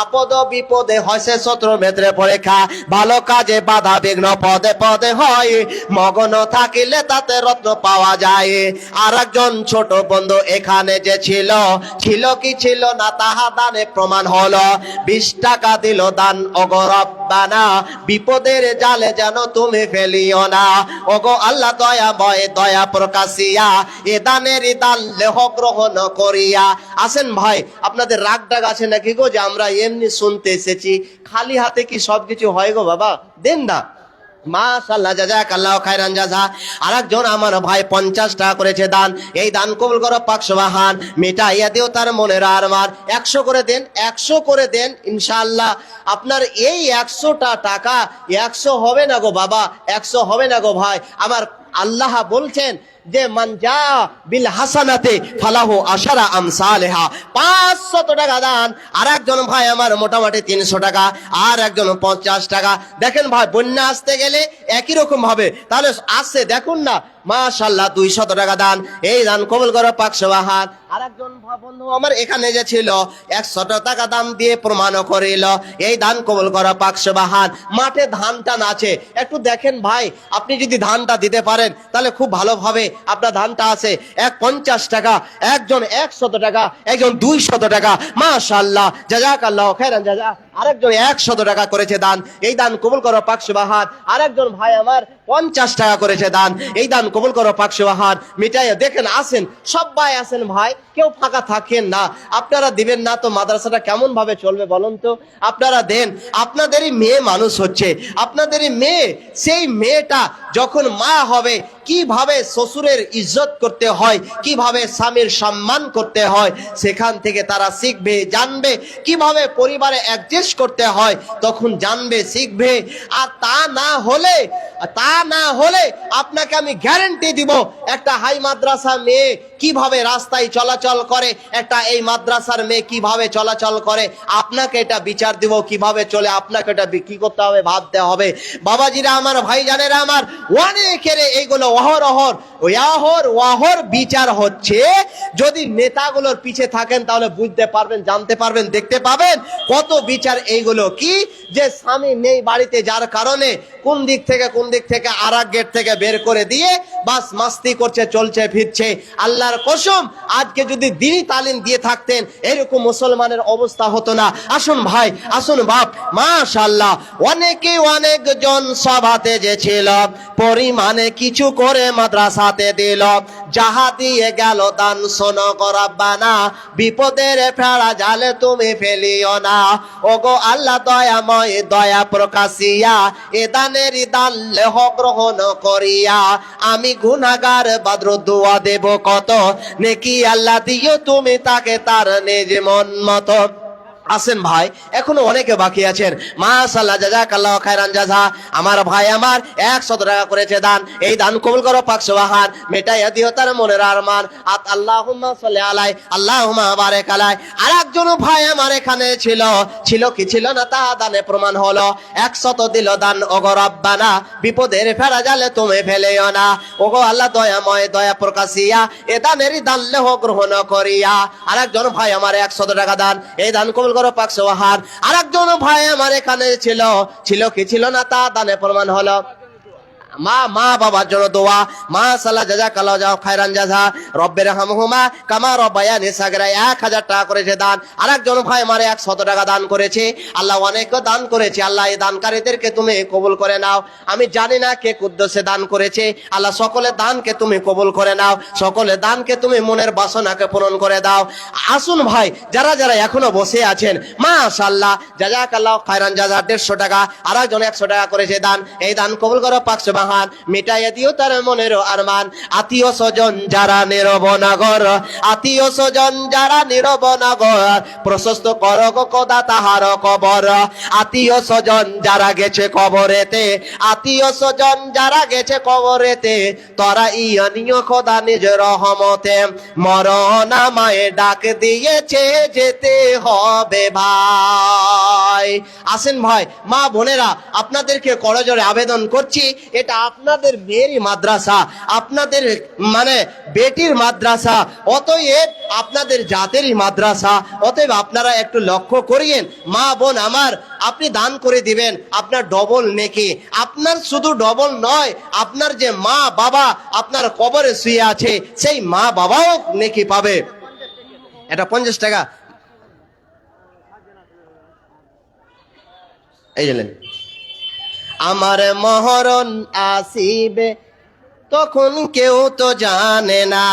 আপদ বিপদে হয়ছে শত্রু মিত্রে পরীক্ষা, ভালো কাজে বাধা বিঘ্ন পদে পদে হয়, মগ্ন থাকিলে তাতে রত্ন পাওয়া যায়। আর একজন ছোট বন্ধু এখানে যে ছিল, ছিল কি ছিল না তাহা দানে প্রমাণ হলো, 20 টাকা দিল দান, ওগো রব্বানা বিপদের জালে যেন তুমি ফেলিও না, ওগো আল্লাহ দয়াময় দয়া প্রকাশিয়া এ দানের দান লেহ গ্রহণ করিয়া। আসেন ভাই, আপনাদের রাগ ডাক আছে নাকি গো, যে আমরা এমনি শুনতে এসেছি, খালি হাতে কি সবকিছু হয় গো বাবা, দেন না। মাশাআল্লাহ, জাযাকাল্লাহু খাইরান জাযা। আরেকজন আমার ভাই 50 টাকা করেছে দান, এই দান কবুল করো পাক সুবহান, মিটাইয়া দিও তার মনের আরমান। 100 করে দেন, 100 করে দেন ইনশাআল্লাহ। আপনার এই 100টা টাকা 100 হবে না গো বাবা, 100 হবে না গো ভাই আমার। আল্লাহ বলছেন যে মান জা বিল হাসানাতে ফালাহু আশারা আমসালেহা, 500 টাকা দান। আর একজন ভাই আমার মোটামুটি 300 টাকা, আর একজন 50 টাকা। দেখেন ভাই, বন্যা আসতে গেলে একই রকম ভাবে তাহলে আসছে, দেখুন না, মাশাআল্লাহ 200 টাকা দান, এই দান কবুল করো পাক সুবহান। আর একজন বন্ধু আমার এখানে যে ছিল 100 টাকা দাম দিয়ে প্রমাণ করিল, এই দান কবুল করো পাক সুবহান। মাঠে ধান টান আছে, একটু দেখেন ভাই, আপনি যদি ধানটা দিতে পারেন তাহলে খুব ভালোভাবে আপনার ধানটা আছে। 50 টাকা, একজন 100 টাকা, একজন 200 টাকা, মাশাআল্লাহ, জাযাকাল্লাহু খাইরান জাযা। আরেকজন 100 টাকা করেছে দান, এই দান কবুল করো পাক সুবহান। আরেকজন ভাই আমার 50 টাকা করেছে দান, এই দান কবুল করো পাক সুবহান। মিটাইয়া দেখেন, আসেন সবাই আসেন ভাই, কেউ ফাঁকা থাকেন না। আপনারা দিবেন না তো মাদ্রাসাটা কেমন ভাবে চলবে বলুন তো? আপনারা দেন, আপনাদেরই মেয়ে মানুষ হচ্ছে, আপনাদেরই মেয়ে, সেই মেয়েটা যখন মা হবে কিভাবে শ্বশুরের ইজ্জত করতে হয়, কিভাবে স্বামীর সম্মান করতে হয়, সেখান থেকে তারা শিখবে, জানবে কিভাবে পরিবারে অ্যাডজাস্ট করতে হয়, তখন জানবে, শিখবে। আর তা না হলে আপনাকে আমি গ্যারান্টি দিব, একটা হাই মাদ্রাসা মেয়ে কিভাবে রাস্তায় চলাচল করে, একটা এই মাদ্রাসার মেয়ে কিভাবে চলাচল করে, আপনাকে এটা বিচার দিব কিভাবে চলে, আপনাকে এটা কি করতে হবে ভাবতে হবে। বাবাজিরা আমার, ভাইজানেরা আমার, অনেকের এইগুলো ওয়াহর বিচার হচ্ছে। যদি নেতাগুলোর পিছে থাকেন তাহলে বুঝতে পারবেন, জানতে পারবেন, দেখতে পাবেন কত বিচার এইগুলো। কি যে স্বামী নেই বাড়িতে, যার কারণে কোন দিক থেকে আর এক গেট থেকে বের করে দিয়ে বাস মাস্তি করছে, চলছে ফিরছে। আল্লাহর কসম, আজকে যদি দিনই তালিম দিয়ে থাকতেন এরকম মুসলমানের অবস্থা হতো না। আসুন ভাই, আসুন বাপ, মাশাআল্লাহ, অনেকজন সভাতে যে ছিল পরিমাণে কিছু করে মাদ্রাসাতে দিল, যাহা দিয়ে গেল দান শোনো গো রব্বানা, বিপদের ফেরা জালে তুমি ফেলিও না, ওগো আল্লাহ দয়াময় দয়া প্রকাশিয়া এ দানের দান লেহ গ্রহণ করিয়া। আমি গুনাহগার বাদ্র দোয়া দেব কত, নেকি আল্লাহ দিও তুমি তাকে তার নিজ মন মতো। আসেন ভাই, এখনো অনেকে বাকি আছেন, মাশাআল্লাহ, জাযাকাল্লাহু খাইরান জাযা। আমার ভাই আমার 100 টাকা করেছে দান, এই দান কবুল করো পাক সুবহান, মিটাইয়া দিও তার মনের আরমান। আল্লাহুম্মা সাল্লি আলাই, আল্লাহুম্মা বারিক আলাই। আরেকজন ভাই আমার এখানে ছিল কি ছিল না তা দানে প্রমাণ হলো, 100 দিল দান, ওগো রব্বানা বিপদের ফেরা জালে তুমি ফেলেও না, ওগো আল্লাহ দয়াময় দয়া প্রকাশিয়া এ দানেরই দান লেহ গ্রহণ করিয়া। আরেকজন ভাই আমার 100 টাকা দান, এই দান কবুল করো পাক সুবহান। আরেকজন ভাই আমার এখানে ছিল কি ছিল না তা দানে প্রমাণ হলো। মা বাবার জন্য দোয়া, মা সাল্লাহ জাযাকাল্লাহু যাও খায়রান জাযা, রব্বির হামহুমা কামা রব্বায়ানি সাগীরা, 1000 টাকা করেছে দান। আরেকজন ভাই আমারে 100 টাকা দান করেছে। আল্লাহ অনেক দান করেছে, আল্লাহ এই দানকারীদেরকে তুমি কবুল করে নাও। আমি জানি না কে উদ্দেশ্যে দান করেছে, আল্লাহ সকলের দানকে তুমি কবুল করে নাও, সকলের দানকে তুমি মনের বাসনাকে পূরণ করে দাও। আসুন ভাই, যারা যারা এখনো বসে আছেন, মাশাআল্লাহ জাযাকাল্লাহু খায়রান জাযা 150 টাকা, আরেকজন 100 টাকা করেছে দান। এই দান কবুল করো পাক সুবহান। মিটাইয়া দিও তার মনের আরমান। আত্মীয় স্বজন যারা নীরব নাগর, আত্মীয় স্বজন যারা নীরব নাগর, প্রশস্ত করো গো খোদা তাহার কবর। আত্মীয় স্বজন যারা গেছে কবরেতে, আত্মীয় স্বজন যারা গেছে কবরেতে, তোরা ইয়ানিও খোদা নিজ রহমতে। মরণ আমায় ডাক দিয়েছে, যেতে হবে ভাই। আসেন ভাই, মা বোনেরা, আপনাদেরকে করজোড়ে আবেদন করছি, এটা আপনাদের মেয়েরই মাদ্রাসা, আপনাদের মানে বেটির মাদ্রাসা, অতএব আপনাদের জাতেরই মাদ্রাসা। অতএব আপনারা একটু লক্ষ্য করিয়েন। মা বোন আমার, আপনি দান করে দিবেন, আপনার ডবল নেকি। আপনার শুধু ডবল নয়, আপনার যে মা বাবা আপনার কবরে শুয়ে আছে, সেই মা বাবাও নেকি পাবে। এটা 50 টাকা এই জানেন। আমার মহরণ আসিবে তখন কেউ তো জানে না,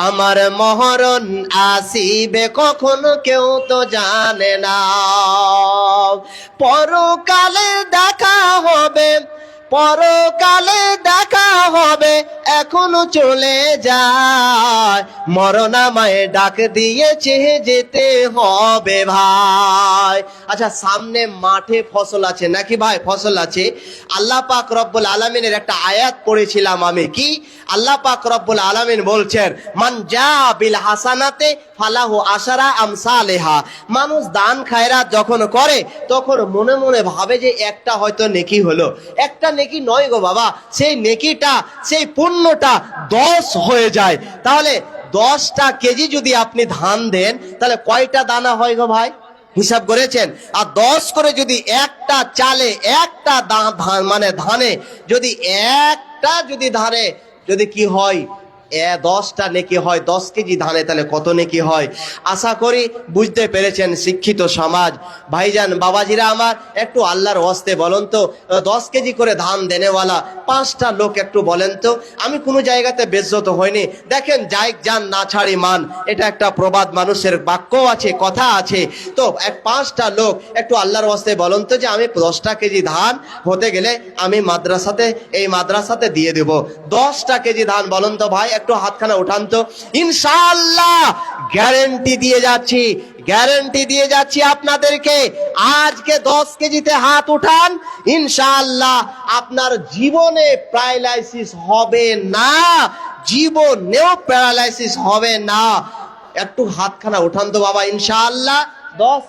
আমার মহরণ আসিবে কখন কেউ তো জানে না। পরকালে দেখা হবে, পরকালে দেখা হবে, এখনো চলে যায়। মরণ আমায় ডাক দিয়েছে, যেতে হবে ভাই। আচ্ছা, সামনে মাঠে ফসল আছে নাকি ভাই? ফসল আছে। আল্লাহ পাক রব্বুল আলামিনের একটা আয়াত পড়েছিলাম আমি, কি আল্লাহ পাক রব্বুল আলামিন বলছেন, মান জা বিল হাসানাতে ফালাহু আশারা আমসালেহা। মানুষ দান খায়রাত যখন করে, তখন মনে মনে ভাবে যে একটা হয়তো নেকি হলো। একটা নেকি নয় গো বাবা, সেই নেকিটা, সেই পুণ্যটা 10 হয়ে যায়। তাহলে 10টা কেজি যদি আপনি ধান দেন, তাহলে কয়টা দানা হয় গো ভাই? হিসাব করেছেন? আর 10 করে যদি একটা চালে, একটা মানে ধানে যদি একটা যদি ধানে যদি কি হয়, 10টা নেকি হয়, 10 কেজি ধানে, তাহলে কত নেকি হয়? আশা করি বুঝতে পেরেছেন শিক্ষিত সমাজ। ভাইজান বাবাজিরা আমার, একটু আল্লাহর ওয়াস্তে বলেন তো, 10 কেজি করে ধান দেনেওয়ালা 5টা লোক একটু বলেন তো। আমি কোনো জায়গাতে বেজ্জত হয়নি। দেখেন, যাইক যান না ছাড়ি মান, এটা একটা প্রবাদ, মানুষের বাক্য আছে, কথা আছে। তো 5টা লোক একটু আল্লাহর ওয়াস্তে বলেন তো, যে আমি 10টা কেজি ধান হতে গেলে আমি মাদ্রাসাতে, এই মাদ্রাসাতে দিয়ে দেব 10টা কেজি ধান। বলেন তো ভাই, একটু হাতখানা উঠান তো। ইনশাআল্লাহ গ্যারান্টি দিয়ে যাচ্ছি, গ্যারান্টি দিয়ে যাচ্ছি আপনাদেরকে, আজকে 10 কেজিতে হাত উঠান, ইনশাআল্লাহ আপনার জীবনে প্যারালাইসিস হবে না, জীবনেও প্যারালাইসিস হবে না। একটু হাতখানা উঠান তো বাবা, ইনশাআল্লাহ 10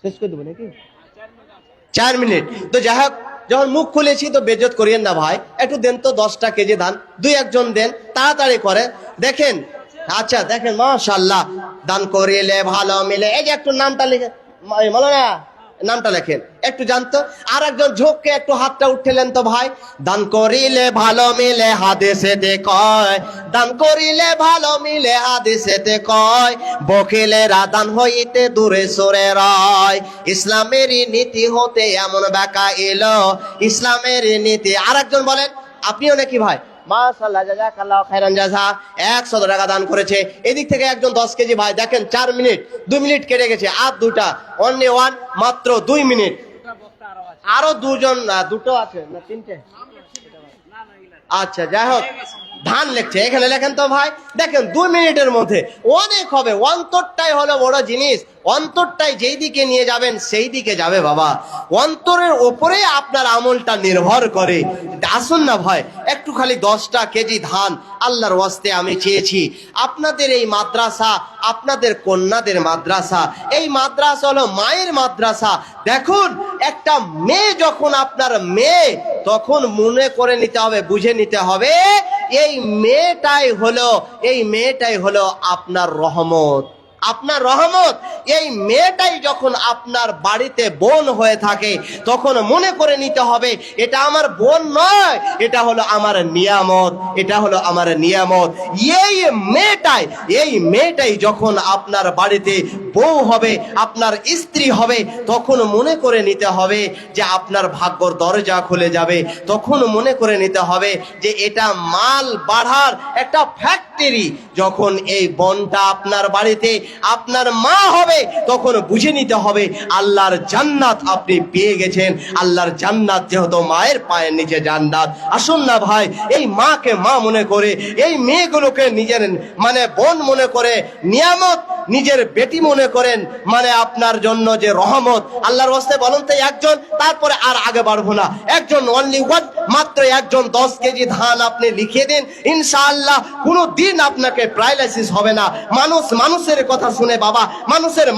শেষ করে দেবো নাকি? 4 মিনিট তো যাই হোক, যখন মুখ খুলেছি তো বেজত করিয়েন না ভাই, একটু দেন তো 10টা কেজি ধান, 2-1 দেন, তাড়াতাড়ি করে দেখেন। আচ্ছা দেখেন, মাশাআল্লাহ, দান করিলে ভালো মিলে। এই যে একটু নামটা লিখে, মাওলানা নামটা লেখেন একটু, জানতো। আর একজন ঝোঁককে একটু হাতটা উঠেলেন তো ভাই। দান করিলে ভালো মিলে হাদিসেতে কয়, দান করিলে ভালো মিলে হাদিসেতে কয়, বখিলেরা দান হইতে দূরে সরে রয়। ইসলামেরই নীতি হতে এমন ব্যাকা এলো, ইসলামের নীতি। আর একজন বলেন, আপনিও নাকি ভাই? মাশাআল্লাহ, জাযাকাল্লাহু খায়রান জাযা, 100 টাকা দান করেছে। এদিক থেকে একজন 10 কেজি ভাই, দেখেন 4 মিনিট, 2 মিনিট কেটে গেছে, আর 2টা, অনলি 1, মাত্র 2 মিনিট। আরো 2জন, 2টো আছে না 3টে? আচ্ছা যাই হোক, ধান লিখছে এখানে, লেখেন তো ভাই। দেখেন 2 মিনিটের মধ্যে অনেক হবে। অন্তরটাই হলো বড় জিনিস, অন্তরটাই যেই দিকে নিয়ে যাবেন সেই দিকে যাবে বাবা। অন্তরের ওপরে আপনার আমলটা নির্ভর করে। আসুন না ভাই, একটু খালি 10টা কেজি ধান আল্লাহর ওয়াস্তে আমি চেয়েছি। আপনাদের এই মাদ্রাসা, আপনাদের কন্যাদের মাদ্রাসা, এই মাদ্রাসা হলো মায়ের মাদ্রাসা। দেখুন, একটা মেয়ে যখন আপনার মেয়ে, তখন মনে করে নিতে হবে, বুঝে নিতে হবে, এই মেয়েটাই হলো আপনার রহমত, আপনার রহমত। এই মেয়েটাই যখন আপনার বাড়িতে বোন হয়ে থাকে তখন মনে করে নিতে হবে এটা আমার বোন নয়, এটা হলো আমার নিয়ামত, এটা হলো আমার নিয়ামত। এই মেয়েটাই যখন আপনার বাড়িতে বউ হবে, আপনার স্ত্রী হবে, তখন মনে করে নিতে হবে যে আপনার ভাগ্যর দরজা খুলে যাবে। তখন মনে করে নিতে হবে যে এটা মাল বাড়ার একটা ফ্যাক্টরি। যখন এই বোনটা আপনার বাড়িতে আপনার মা হবে তখন বুঝে নিতে হবে আল্লাহর জান্নাত আপনি পেয়ে গেছেন। আল্লাহর জান্নাত যেহেতু মায়ের পায়ের নিচে জান্নাত। আসুন না ভাই, এই মাকে মা মনে করে, এই মেয়েগুলোকে নিজের বোন মনে করে, নিয়ামত নিজের বেটি মনে করেন, আপনার জন্য যে রহমত। আল্লাহর ওয়াস্তে বলুন তো একজন, তারপরে আর আগে বাড়বো না, একজন, অনলি ওয়ান, মাত্র একজন 10 কেজি ধান আপনি লিখিয়ে দিন, ইনশাআল্লাহ কোনো দিন আপনাকে প্যারালাইসিস হবে না। মানুষের কথা শুনে বাবা, মানুষের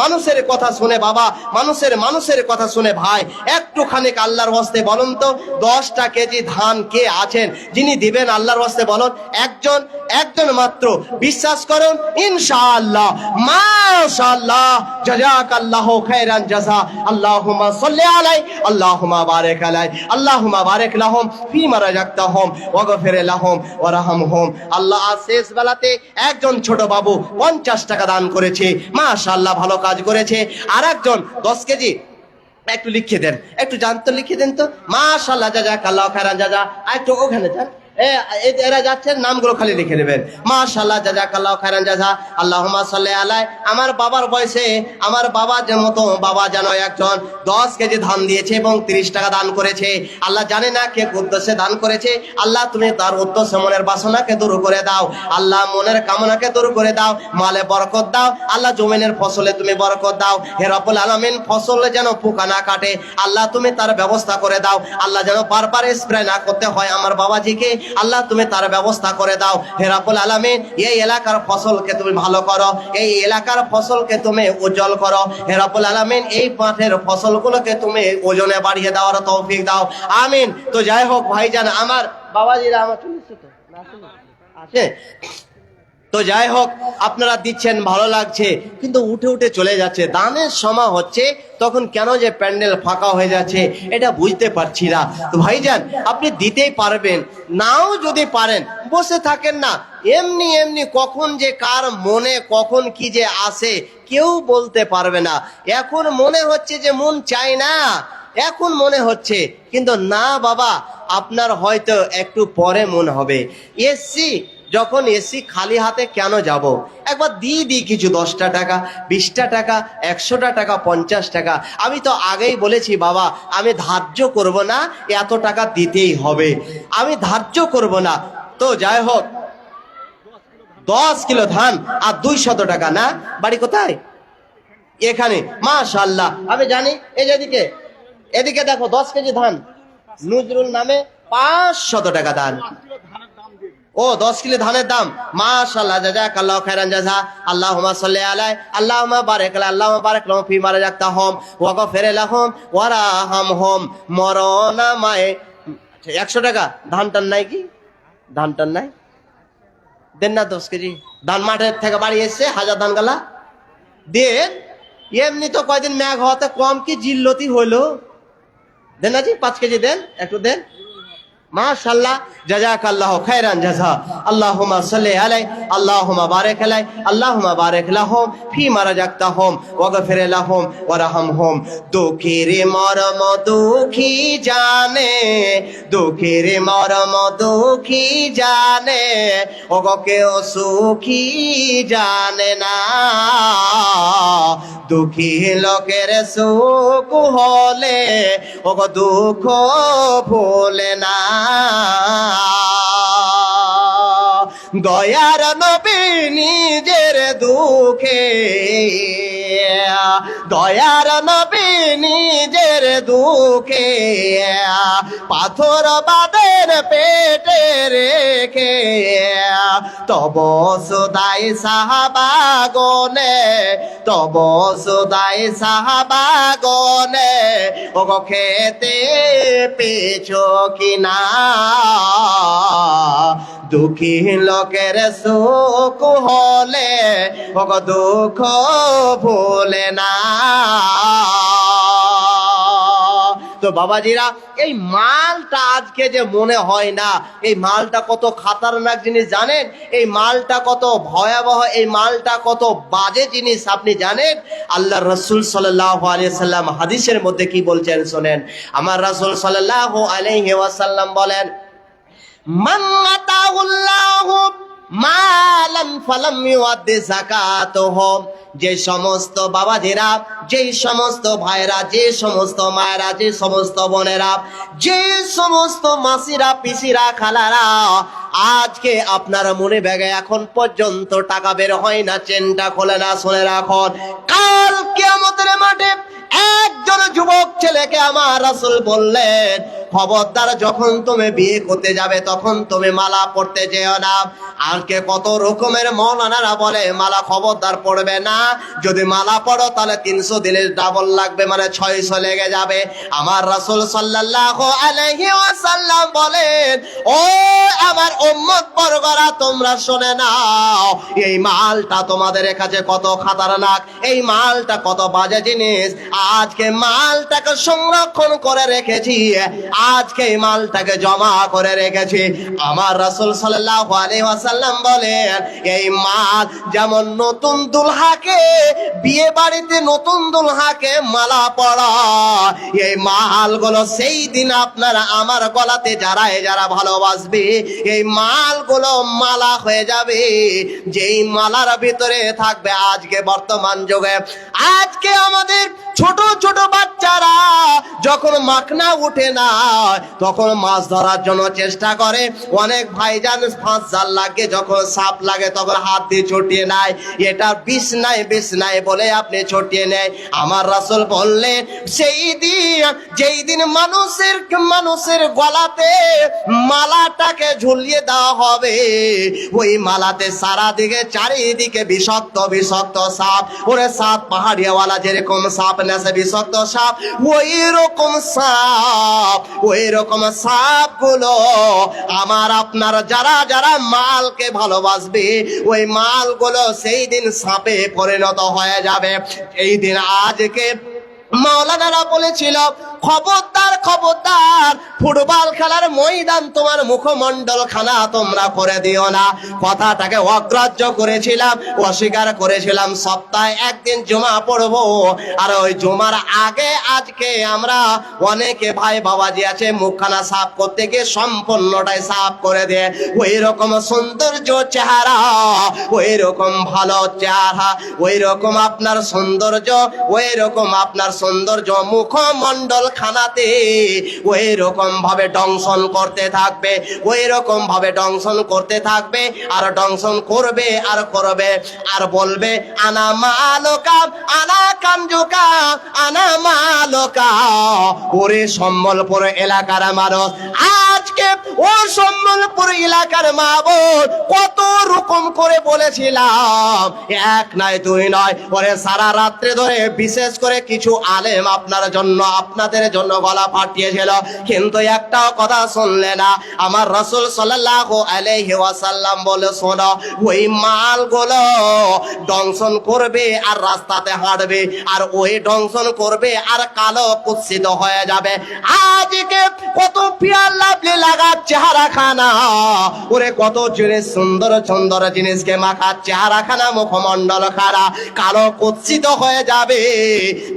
কথা শুনে বাবা, মানুষের কথা শুনে ভাই, একটুখানি আল্লাহর ওয়াস্তে বলুন তো 10টা কেজি ধান কে আছেন যিনি দিবেন? আল্লাহর ওয়াস্তে বলুন, একজন মাত্র। বিশ্বাস করুন ইনশাআল্লাহ, মাশাআল্লাহ, জাযাকাল্লাহু খায়রান জাযা। আল্লাহুম্মা সাল্লি আলাইহি, আল্লাহুম্মা বারিক আলাইহি, আল্লাহুম্মা বারিক লাহুম ফীমা রাযাকতাহুম ওয়াগফির লাহুম ওয়ারহামহুম। আল্লাহ শেষ বেলাতে একজন ছোট বাবু 50 টাকা দান করেছে, মাশাআল্লাহ, ভালো কাজ করেছে। আর একজন 10 কেজি একটু লিখে দেন, একটু জানতো লিখে দেন তো, মাশাআল্লাহ, জাযাকাল্লাহু খায়রান জাযা। একটু ওখানে যান, এরা যাচ্ছেন, নামগুলো খালি লিখে নেবেন। মাশাআল্লাহ, জাযাকাল্লাহু খায়রান জাযা। আল্লাহুম্মা সাল্লি আলাইহি। আমার বাবার বয়সে, আমার বাবার যে মতো বাবা যেন একজন 10 কেজি ধান দিয়েছে এবং 30 টাকা দান করেছে। আল্লাহ জানে না কে উদ্দেশ্যে দান করেছে। আল্লাহ তুমি তার উদ্দেশ্য মনের বাসনাকে দূর করে দাও। আল্লাহ মনের কামনাকে দূর করে দাও, মালে বরকত দাও। আল্লাহ জমিনের ফসলে তুমি বরকত দাও। হে রব্বুল আলামিন, ফসলে যেন পোকা না কাটে, আল্লাহ তুমি তার ব্যবস্থা করে দাও। আল্লাহ যেন বারবার স্প্রে না করতে হয় আমার বাবাজিকে, আল্লাহ তুমি তার ব্যবস্থা করে দাও। হে রব্বুল আলামিন, এই এলাকার ফসলকে তুমি ভালো করো, এই এলাকার ফসলকে তুমি উজ্জ্বল করো। হে রব্বুল আলামিন, এই মাঠের ফসলগুলোকে তুমি ওজনে বাড়িয়ে দেওয়ার তৌফিক দাও, আমিন। তো যাই হোক ভাইজান, আমার বাবাজিরা আমার চলেছে তো আছে, তো যাই হোক, আপনারা দিচ্ছেন, ভালো লাগছে, কিন্তু উঠে উঠে চলে যাচ্ছে। দানের সময় হচ্ছে তখন কেন যে প্যান্ডেল ফাঁকা হয়ে যাচ্ছে এটা বুঝতে পারছি না। তো ভাইজান, আপনি দিতেই পারবেন, নাও যদি পারেন বসে থাকেন না। এমনি কখন যে কার মনে কখন কি যে আসে কেউ বলতে পারবে না। এখন মনে হচ্ছে যে মন চাই না, এখন মনে হচ্ছে, কিন্তু না বাবা, আপনার হয়তো একটু পরে মন হবে। যখন এসি খালি হাতে কেন যাব? একবার দিয়ে দিই কিছু, 10টা টাকা, 20টা টাকা, 100টা টাকা, 50 টাকা। আমি তো আগেই বলেছি বাবা, আমি ধার্য করব না এত টাকা দিতেই হবে, আমি ধার্য করব না। তো যাই হোক, 10 কিলো ধান আর 200 টাকা না? বাড়ি কোথায়? এখানে। মাশাআল্লাহ, আমি জানি। এই যেদিকে, এদিকে দেখো, 10 কেজি ধান, নজরুল নামে 500 টাকা দান। ও 10 কিলো ধানের দাম, মাশাআল্লাহ, জাযাকাল্লাহু খায়রান জাযা। আল্লাহুম্মা সাল্লি আলাইহি, আল্লাহুম্মা বারিক আলাইহি, আল্লাহুম্মা বারিক লাহুম ফীমা রাযাকতাহুম ওয়াগফির লাহুম ওয়ারহামহুম। মরণামায়ে 100 টাকা ধানটার নাই কি? ধানটার নাই, দেন না 10 কেজি ধান, মাঠের থেকে বাড়ি এসে হাজার ধান গালা দেন। এমনি তো কয়দিন ম্যাঘ হওয়াতে কম কি জিল্লতি হইলো, দেন না জি, 5 কেজি দেন, একটু দেন। মাশাআল্লাহ, জাযাকাল্লাহু খায়রান জাযা। আল্লাহুম্মা সাল্লি আলাইহি, আল্লাহুম্মা বারিক আলাইহি, আল্লাহুম্মা বারিক লাহুম ফীমা রাযাকতাহুম ওয়াগফির লাহুম ওয়ারহামহুম। দুঃখের মরম দুঃখী জানে, দুঃখের মরম দুঃখী জানে, ওগো কেউ সুখী জানে না। দুঃখী লোকের সুখ হলে ওগো দুঃখ ভুলে না। দয়ার নবী নিজের দুঃখে, দয়ার নবী নিজের দুঃখে পাথর বাঁধের পেটে রেখে, তব সুদাই সাহাবাগনে, তব সুদাই সাহাবাগনে, ওগো খেতে পেছো কিনা? দুঃখী লোকের সুখ হলে ওগো দুঃখ ভুলে না। তো বাবাজিরা, এই মালটা আজকে যে মনে হয় না, এই মালটা কত খাতারনাক জিনিস জানেন? এই মালটা কত ভয়াবহ, এই মালটা কত বাজে জিনিস আপনি জানেন? আল্লাহ রসুল সাল্লাল্লাহু আলাইহি ওয়াসাল্লাম হাদিসের মধ্যে কি বলছেন শোনেন। আমার রাসূল সাল্লাল্লাহু আলাইহি ওয়াসাল্লাম বলেন, মান আতাহুল্লাহু মালান ফালাম ইউআদ্দি যাকাতুহু, যে সমস্ত বাবাজিরা, যে সমস্ত ভাইরা, যে সমস্ত মায়েরা, যে সমস্ত বোনেরা, যে সমস্ত মাসিরা, পিসিরা, খালারা, আজকে আপনার মনে ব্যাগে এখন পর্যন্ত টাকা বের হয় না, চেনটা খোলে না, শুনে রাখুন, কাল কিয়ামতের মাঠে একজন যুবক ছেলেকে আমার রাসূল বললেন, খবরদার যখন তুমি বিয়ে করতে যাবে তখন তুমি মালা পড়তে যেও না। আজকে কত রকমের মৌলানারা বলে মালা খবরদার পড়বে না, যদি মালা পড়ো তাহলে 300 দিলে ডাবল লাগবে, মানে 600 লেগে যাবে। আমার রাসূল সাল্লাল্লাহু আলাইহি ওয়াসাল্লাম বলেন, ও আমার উম্মত বর্গরা, তোমরা শুনে নাও, এই মালটা তোমাদের কাছে কত খাতারনাক, এই মালটা কত বাজে জিনিস। আজকে মালটাকে সংরক্ষণ করে রেখেছি, আজকে এই মালটাকে জমা করে রেখেছি। আমার রাসূল সাল্লাল্লাহু আলাইহি ওয়াসাল্লাম বলেন, এই মাল যেমন নতুন দুলহাকে, বিয়ে বাড়িতে নতুন দুলহাকে মালা পরা, এই মালগুলো সেই দিন আপনারা আমার গলাতে যারা ভালোবাসবে, এই মালগুলো মালা হয়ে যাবে, যেই মালার ভিতরে থাকবে আজকে বর্তমান যুগে, আজকে আমাদের ছোট ছোট বাচ্চারা যখন মাখনা উঠে না তখন মাছ ধরার জন্য চেষ্টা করে, অনেক ভাইজান ফাঁস জাল লাগে, যখন সাপ লাগে তখন হাত দিয়ে ছটিয়ে নেয়, এটা বিষ নাই বলে আপনি ছটিয়ে নেয়। আমার রাসূল বললেন, সেই দিন, যেই দিন মানুষের গলাতে মালাটাকে ঝুলিয়ে দেওয়া হবে, ওই মালাতে সারা দিকে চারিদিকে বিষাক্ত সাপ, ওরে সাপ পাহাড়িয়াওয়ালা যেরকম সাপ নেশে বিষাক্ত সাপ, ওই রকম সাপ গুলো আমার আপনার যারা মালকে ভালোবাসবে, ওই মালগুলো সেই দিন সাপে পরিণত হয়ে যাবে। এই দিন আজকে মাওলানারা বলেছিল, খবরদার ফুটবল খেলার ময়দান তোমার মুখমণ্ডল খানা তোমরা করে দিও না। কথাটাকে অগ্রাহ্য করেছিলাম, অস্বীকার করেছিলাম। সপ্তাহে একদিন জুমা পড়বো, আর ওই জুমার আগে আজকে আমরা অনেকে ভাই বাবাজি আছে মুখখানা সাফ করতে গিয়ে সম্পূর্ণটাই সাফ করে দেয়। ওই রকম সৌন্দর্য চেহারা, ওই রকম ভালো চেহারা, ওই রকম আপনার সৌন্দর্য, ওই রকম আপনার সৌন্দর্য মুখমণ্ডল খানাতে ওই রকম ভাবে দংশন করতে থাকবে, ওই রকম ভাবে দংশন করতে থাকবে, আর দংশন করবে আর করবে, আর বলবে আনা মালোকা, আনা কাঞ্জুকা, আনা মালোকা। ওরে সম্বলপুর এলাকার মানুষ, আজকে ও সম্বলপুর এলাকার মা বোন কত রকম করে বলেছিলাম, এক নয় দুই নয়, ওরে সারা রাত্রে ধরে বিশেষ করে কিছু আলেম আপনার জন্য, আপনাদের জন্য গলা ফাটিয়েছিল, কিন্তু একটাও কথা শুনলে না। আমার রাসূল সাল্লাল্লাহু আলাইহি ওয়াসাল্লাম বলে, শোনো, ওই মালগুলো দংশন করবে আর রাস্তাতে হাঁটবে, আর ওই দংশন করবে আর কালো কুৎসিত হয়ে যাবে। আজকে কত পিয়ার লাভলি লাগা চেহারা খানা, ওরে কত জিনিস সুন্দর সুন্দর জিনিসকে মাখা চেহারা খানা, মুখমণ্ডল খানা কালো কুৎসিত হয়ে যাবে,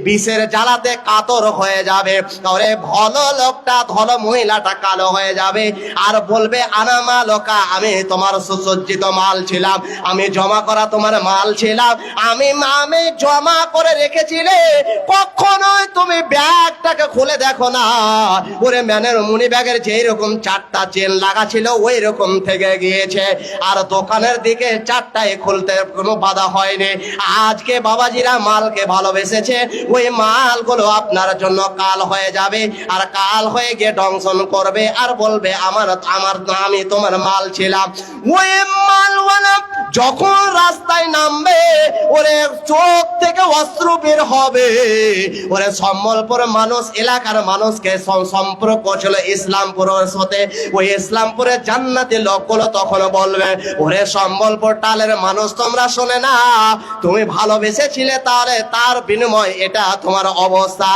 বিষের জ্বালাতে কাতর হয়ে যাবে। ওরে ভালো লোকটা, ভালো মহিলাটা কালো হয়ে যাবে, আর বলবে আনা মালোকা, আমি তোমার সুসজ্জিত মাল ছিলাম, আমি জমা করা তোমার মাল ছিলাম, আমি জমা করে রেখেছিলে, কখনোই তুমি ব্যাগটাকে খুলে দেখো না। ওরে ম্যানের মুনি ব্যাগের যেই রকম 4টা চেন লাগা ছিল ওই রকম থেকে গিয়েছে, আর দোকানের দিকে 4টায় খুলতে কোনো বাধা হয়নি। আজকে বাবাজিরা মালকে ভালোবেসেছে, ওই মালগুলো আপনার জন্য কাল হয়ে যাবে, আর কাল হয়ে গিয়ে দংশন করবে, আর বলবে আমি তোমার মাল ছিলাম। ওই মালওয়ালা যখন রাস্তায় নামবে ওরে চোখ থেকে অস্ত্র বের হবে। ওরে সম্বলপুর মানুষ এলাকার মানুষকে সম্পর্ক ছিল ইসলামপুরের সাথে, ওই ইসলামপুরে জান্নাতে লোক গুলো তখন বলবে ওরে সম্বলপুর টালের মানুষ তোমরা শোনে না, তুমি ভালোবেসেছিলে তাহলে তার বিনিময় এটা তোমার অবস্থা।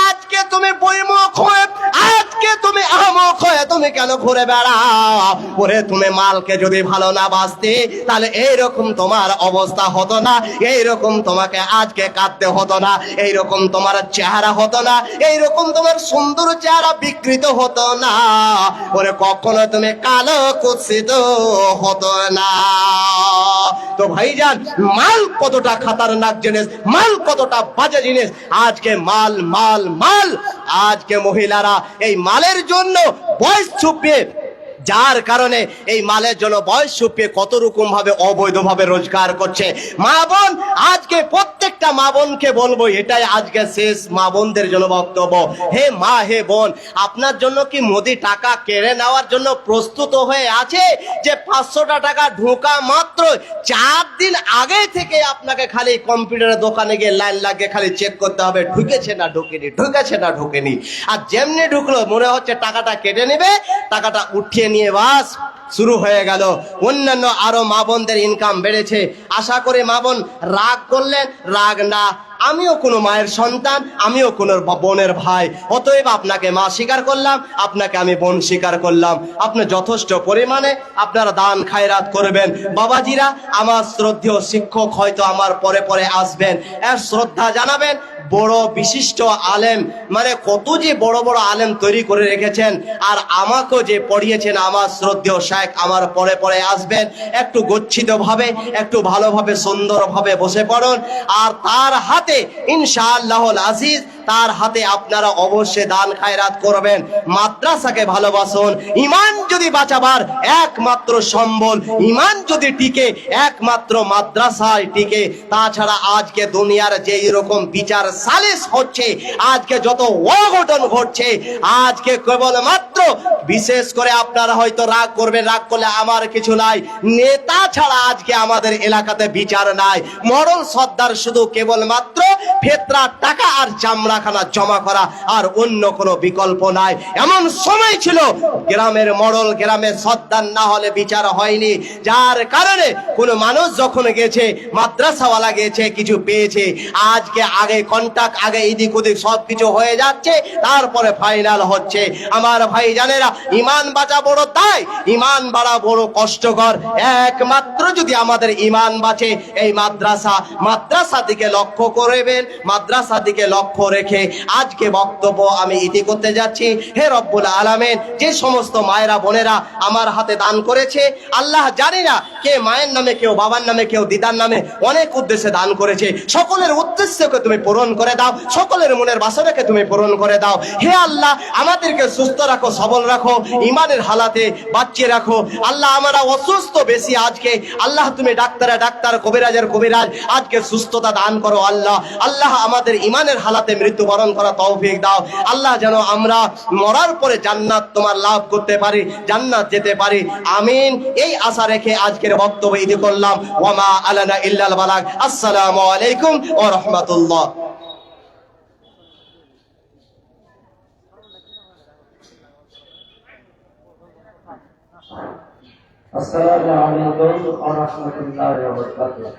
আজকে তুমি বইমুখ হয়ে, আজকে তুমি আহমক হয়ে তুমি কেন ঘুরে বেড়াও? ওরে তুমি মালকে যদি ভালো না বাসতে তাহলে এইরকম তোমার অবস্থা হতো না, এইরকম তোমাকে আজকে কাঁদতে হতো না, এইরকম তোমার চেহারা হতো না, এইরকম তোমার সুন্দর চেহারা বিকৃত হতো না, ওরে কখনো তুমি কালো কুৎসিত হতো না। তো ভাইজান, মাল কতটা খতরনাক জিনিস, মাল কতটা বাজে জিনিস। আজকে মাল মাল মাল, আজকে মহিলারা এই মালের জন্য বয়স ছুপিয়ে, যার কারণে এই মালের জন্য বয়স ছুপিয়ে কত রকম ভাবে অবৈধভাবে রোজগার করছে। মা বোন, আজকে প্রত্যেকটা মা বোনকে বলবো, এটাই আজকে শেষ মা বোনদের জন্য বক্তব্য। হে মা, হে বোন, আপনার জন্য কি মোদি টাকা কেড়ে নেওয়ার জন্য প্রস্তুত হয়ে আছে? যে 500টা টাকা ঢোকা মাত্র 4 দিন আগে থেকে আপনাকে খালি কম্পিউটারের দোকানে গিয়ে লাইন লাগিয়ে খালি চেক করতে হবে ঢুকেছে না ঢুকেনি, ঢুকেছে না ঢুকেনি। আর যেমনি ঢুকলো মনে হচ্ছে টাকাটা কেটে নেবে, টাকাটা উঠিয়ে নিয়ে বাস শুরু হয়ে গেল। অন্যান্য আরো মা বোনদের ইনকাম বেড়েছে। আশা করি মা বোন রাগ করলেন, রাগ না, আমিও কোনো মায়ের সন্তান, আমিও কোনো বোনের ভাই, অতএব আপনাকে মা স্বীকার করলাম, আপনাকে আমি বোন স্বীকার করলাম। আপনি যথেষ্ট পরিমাণে আপনারা দান খায়রাত করবেন। বাবাজিরা, আমার শ্রদ্ধেয় শিক্ষক হয়তো আমার পরে পরে আসবেন, এর শ্রদ্ধা জানাবেন। বড় বিশিষ্ট আলেম, মানে কত যে বড় বড় আলেম তৈরি করে রেখেছেন, আর আমাকেও যে পড়িয়েছেন আমার শ্রদ্ধেয় শেখ আমার পরে পরে আসবেন। একটু গচ্ছিত ভাবে, একটু ভালোভাবে সুন্দরভাবে বসে পড়ুন, আর তার হাতে ইনশাআল্লাহুল আজিজ, তার হাতে আপনারা অবশ্যই দান খায়রাত করবেন। মাদ্রাসাকে ভালোবাসুন। ইমান যদি বাঁচাবার একমাত্র সম্বল, ইমান যদি টিকে একমাত্র মাদ্রাসায় টিকে। তাছাড়া আজকে দুনিয়ার যে এরকম বিচার সালিস হচ্ছে, আজকে যত অঘটন ঘটছে, আজকে কেবলমাত্র, বিশেষ করে আপনারা হয়তো রাগ করবেন, রাগ করলে আমার কিছু নাই, নেতা ছাড়া আজকে আমাদের এলাকাতে বিচার নাই। মরল সর্দার শুধু কেবলমাত্র ফেতরা টাকা আর চামড়াখানা জমা করা, আর অন্য কোনো বিকল্প নাই। এমন সময় ছিল গ্রামের মরল, গ্রামের সর্দার না হলে বিচার হয়নি। যার কারণে কোনো মানুষ যখন গেছে, মাদ্রাসাওয়ালা গেছে, কিছু পেয়েছে, আজকে আগে কন্টাক্ট, আগে এদিক ওদিক সব কিছু হয়ে যাচ্ছে, তারপরে ফাইনাল হচ্ছে। আমার ভাই জানেরা, ইমান বাঁচা বড় দায়, ইমান বাড়া বড় কষ্টকর। একমাত্র যদি আমাদের ইমান বাঁচে, এই মাদ্রাসা দিকে লক্ষ্য করবেন, মাদ্রাসা দিকে লক্ষ্য রেখে আজকে বক্তব্য আমি ইতি করতে যাচ্ছি। হে রব্বুল আলামিন, যে সমস্ত মায়েরা বোনেরা আমার হাতে দান করেছে, আল্লাহ জানি না কে মায়ের নামে, কেউ বাবার নামে, কেউ দিদার নামে, অনেক উদ্দেশ্যে দান করেছে। সকলের উদ্দেশ্যকে তুমি পূরণ করে দাও, সকলের মনের বাসনাকে তুমি পূরণ করে দাও। হে আল্লাহ, আমাদেরকে সুস্থ রাখো, সবল রাখো, ইমানের হালাতে বাঁচিয়ে রাখো। আল্লাহ, আমরা অসুস্থ বেশি আজকে, আল্লাহ তুমি ডাক্তারে ডাক্তার, কবিরাজের কবিরাজ, আজকে সুস্থতা দান করো। আল্লাহ, আল্লাহ আমাদের ইমানের হালাতে মৃত্যুবরণ করা তৌফিক দাও। আল্লাহ, যেন আমরা মরার পরে জান্নাত তোমার লাভ করতে পারি, জান্নাত যেতে পারি। আমিন। এই আশা রেখে আজকের বক্তব্য ইতি করলাম। ওয়ামা আলানা ইল্লাল বালাগ। আসসালামু আলাইকুম ওয়া রাহমাতুল্লাহ। আসসালামু আলাইকুম ওয়া রাহমাতুল্লাহি ওয়া বারাকাতুহু।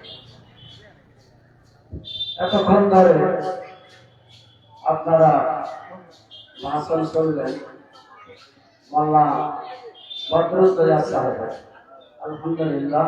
এতক্ষণ ধরে আপনারা মাহফিল শুনলেন মাওলানা বদরুদ্দোজা সাহেব, আলহামদুলিল্লাহ।